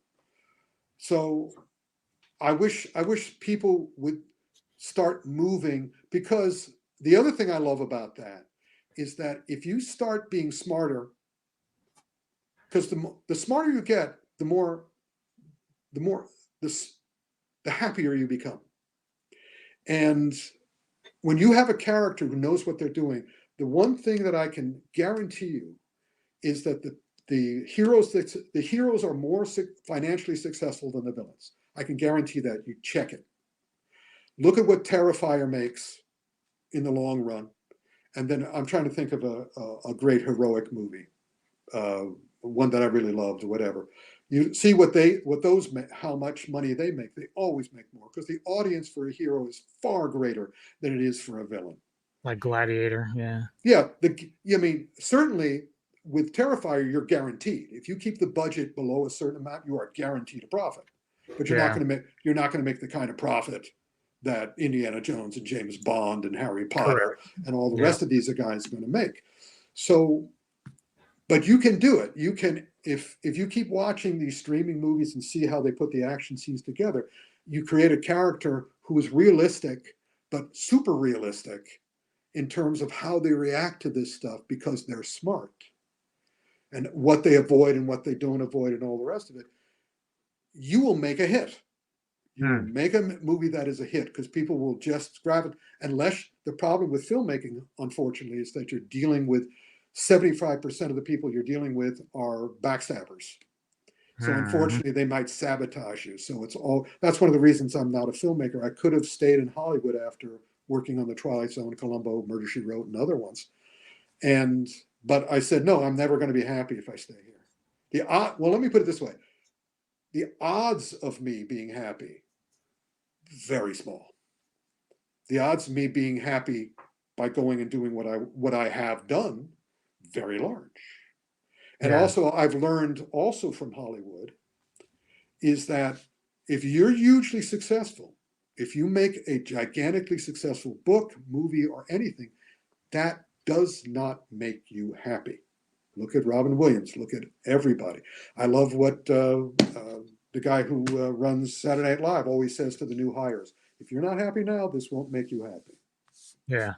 So I wish people would start moving, because the other thing I love about that is that if you start being smarter, because the smarter you get, the happier you become. And when you have a character who knows what they're doing, the one thing that I can guarantee you is that the heroes are more financially successful than the villains. I can guarantee that. You check it. Look at what Terrifier makes in the long run. And then I'm trying to think of a great heroic movie, one that I really loved or whatever. You see how much money they make. They always make more, because the audience for a hero is far greater than it is for a villain. Like Gladiator, yeah. Yeah, I mean, certainly with Terrifier, you're guaranteed. If you keep the budget below a certain amount, you are guaranteed a profit. But you're not going to make the kind of profit that Indiana Jones and James Bond and Harry Potter Correct. and all the rest of these guys are going to make. So, but you can do it. You can, if you keep watching these streaming movies and see how they put the action scenes together, you create a character who is realistic, but super realistic in terms of how they react to this stuff, because they're smart, and what they avoid and what they don't avoid and all the rest of it. You will make a hit. You will make a movie that is a hit, because people will just grab it. Unless the problem with filmmaking, unfortunately, is that you're dealing with 75% of the people you're dealing with are backstabbers. So unfortunately, they might sabotage you. So that's one of the reasons I'm not a filmmaker. I could have stayed in Hollywood after working on The Twilight Zone, Columbo, Murder, She Wrote, and other ones. But I said, no, I'm never going to be happy if I stay here. Well, let me put it this way. The odds of me being happy, very small. The odds of me being happy by going and doing what I have done, very large. And also, I've learned also from Hollywood is that if you're hugely successful, if you make a gigantically successful book, movie, or anything, that does not make you happy. Look at Robin Williams. Look at everybody. I love what the guy who runs Saturday Night Live always says to the new hires. If you're not happy now, this won't make you happy. Yeah.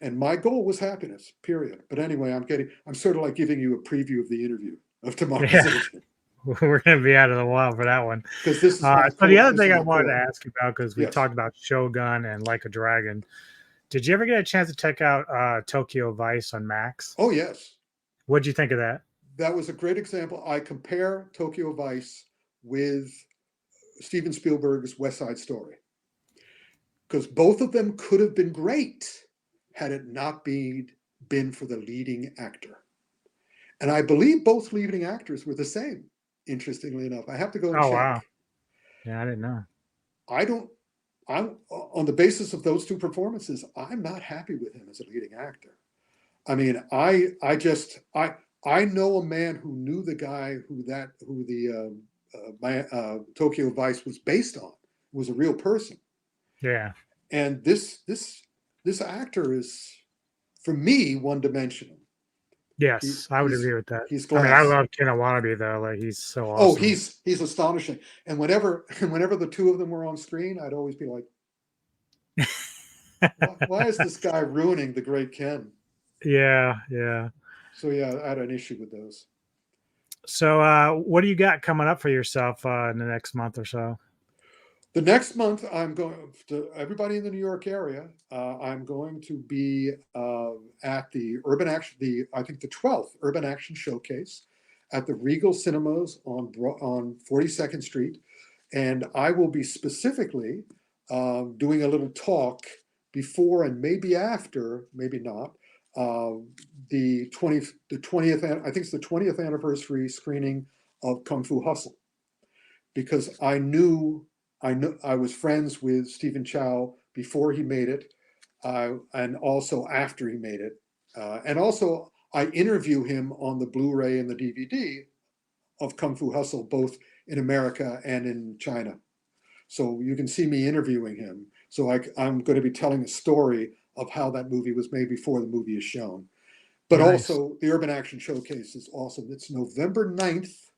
And my goal was happiness, period. But anyway, I'm sort of like giving you a preview of the interview of tomorrow's interview. We're going to be out of the wild for that one. Because this is so the other thing I wanted to ask you about, because we talked about Shogun and Like a Dragon, did you ever get a chance to check out Tokyo Vice on Max? Oh, yes. What'd you think of that? That was a great example. I compare Tokyo Vice with Steven Spielberg's West Side Story, because both of them could have been great had it not been for the leading actor. And I believe both leading actors were the same, interestingly enough. I have to go and check. Wow. Yeah, I didn't know. I'm on the basis of those two performances, I'm not happy with him as a leading actor. I mean, I know a man who knew the guy who the Tokyo Vice was based on. It was a real person. Yeah. And this actor is, for me, one-dimensional. Yes, I would agree with that. He's glass. I mean, I love Ken Watanabe though. Like, he's so awesome. Oh, he's astonishing. And whenever the two of them were on screen, I'd always be like, why is this guy ruining the great Ken? Yeah, yeah. So yeah, I had an issue with those. So what do you got coming up for yourself in the next month or so? The next month, I'm going to everybody in the New York area. I'm going to be at the Urban Action, I think the 12th Urban Action Showcase at the Regal Cinemas on 42nd Street, And I will be specifically doing a little talk before and maybe after, maybe not, the 20th, I think it's the 20th anniversary screening of Kung Fu Hustle, because I was friends with Stephen Chow before he made it, and also after he made it, and also I interview him on the Blu-ray and the DVD of Kung Fu Hustle, both in America and in China. So you can see me interviewing him. So I'm going to be telling a story of how that movie was made before the movie is shown. But Nice. also the Urban Action Showcase is awesome. It's November 9th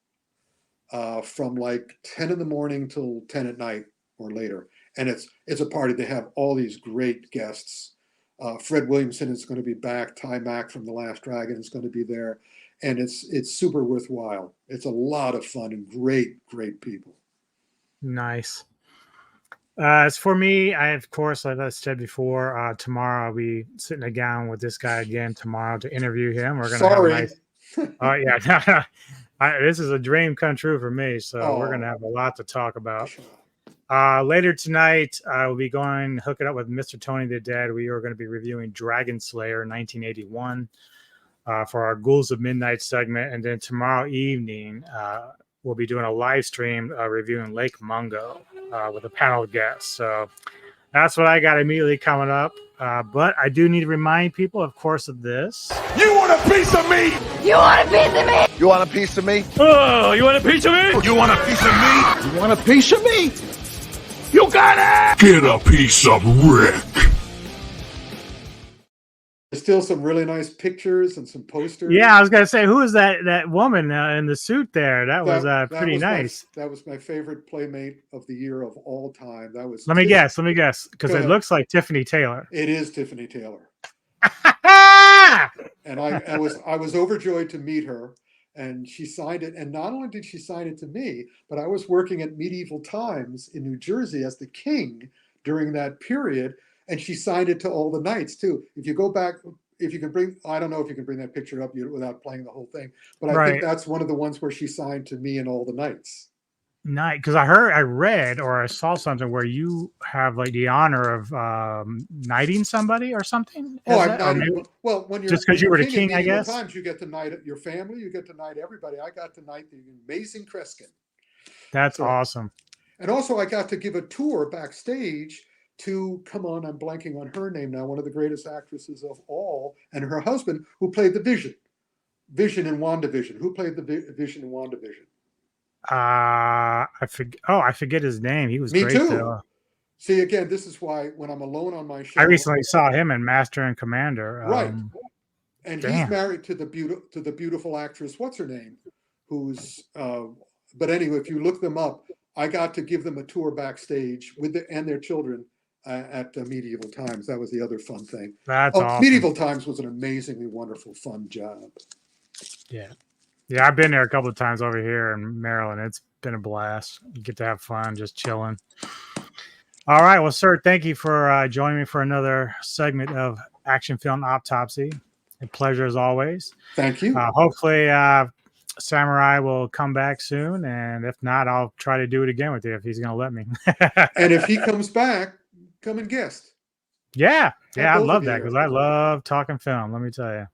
from like 10 in the morning till 10 at night or later. And it's a party. They have all these great guests. Fred Williamson is going to be back. Ty Mack from The Last Dragon is going to be there. And it's super worthwhile. It's a lot of fun and great people. Nice. As for me, of course, like I said before, tomorrow I'll be sitting down with this guy again tomorrow to interview him. We're gonna have a nice. Oh yeah, this is a dream come true for me. So we're gonna have a lot to talk about. Later tonight, I will be hooking up with Mr. Tony the Dead. We are going to be reviewing Dragon Slayer 1981 for our Ghouls of Midnight segment, and then tomorrow evening. We'll be doing a live stream reviewing Lake Mungo with a panel of guests. So that's what I got immediately coming up. But I do need to remind people, of course, of this. You want a piece of me? You want a piece of me? You want a piece of me? Oh, you want a piece of me? You want a piece of me? You want a piece of me? You got it! Get a piece of Rick. There's still some really nice pictures and some posters. Yeah, I was gonna say, who is that woman in the suit there? That was pretty nice. That was my favorite Playmate of the year of all time. That was. Let me guess, because it looks like Tiffany Taylor. It is Tiffany Taylor. And I was overjoyed to meet her, and she signed it. And not only did she sign it to me, but I was working at Medieval Times in New Jersey as the king during that period. And she signed it to all the knights too. If you go back, if you can bring, I don't know if you can bring that picture up without playing the whole thing, but I think that's one of the ones where she signed to me and all the knights. Nice, because I read or I saw something where you have like the honor of knighting somebody or something. Well, when you're just because you were the king, I guess. Sometimes you get to knight your family, you get to knight everybody. I got to knight the amazing Kreskin. That's awesome. And also, I got to give a tour backstage to, I'm blanking on her name now, one of the greatest actresses of all, and her husband, who played the Vision in WandaVision. Who played the Vision in WandaVision? I forget his name. He was Me great. too. Though. See, again, this is why when I'm alone on my show, I recently saw him in Master and Commander. Right, and he's married to the beautiful actress. What's her name? Who's but anyway, if you look them up, I got to give them a tour backstage with and their children at Medieval Times. That was the other fun thing. That's awesome. Medieval Times was an amazingly wonderful, fun job. Yeah, I've been there a couple of times over here in Maryland. It's been a blast. You get to have fun, just chilling. All right, well, sir, thank you for joining me for another segment of Action Film Autopsy. A pleasure as always. Thank you. Hopefully, Samurai will come back soon, and if not, I'll try to do it again with you if he's going to let me. And if he comes back, come and guest. Yeah, I love that because I love talking film. Let me tell you.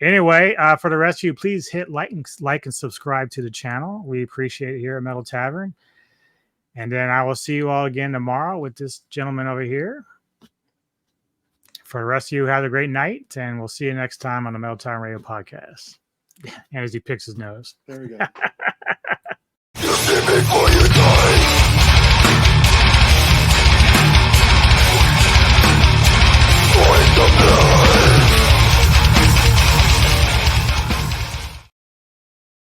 Anyway, for the rest of you, please hit like and subscribe to the channel. We appreciate it here at Metal Tavern. And then I will see you all again tomorrow with this gentleman over here. For the rest of you, have a great night, and we'll see you next time on the Metal Tavern Radio Podcast. And as he picks his nose. There we go.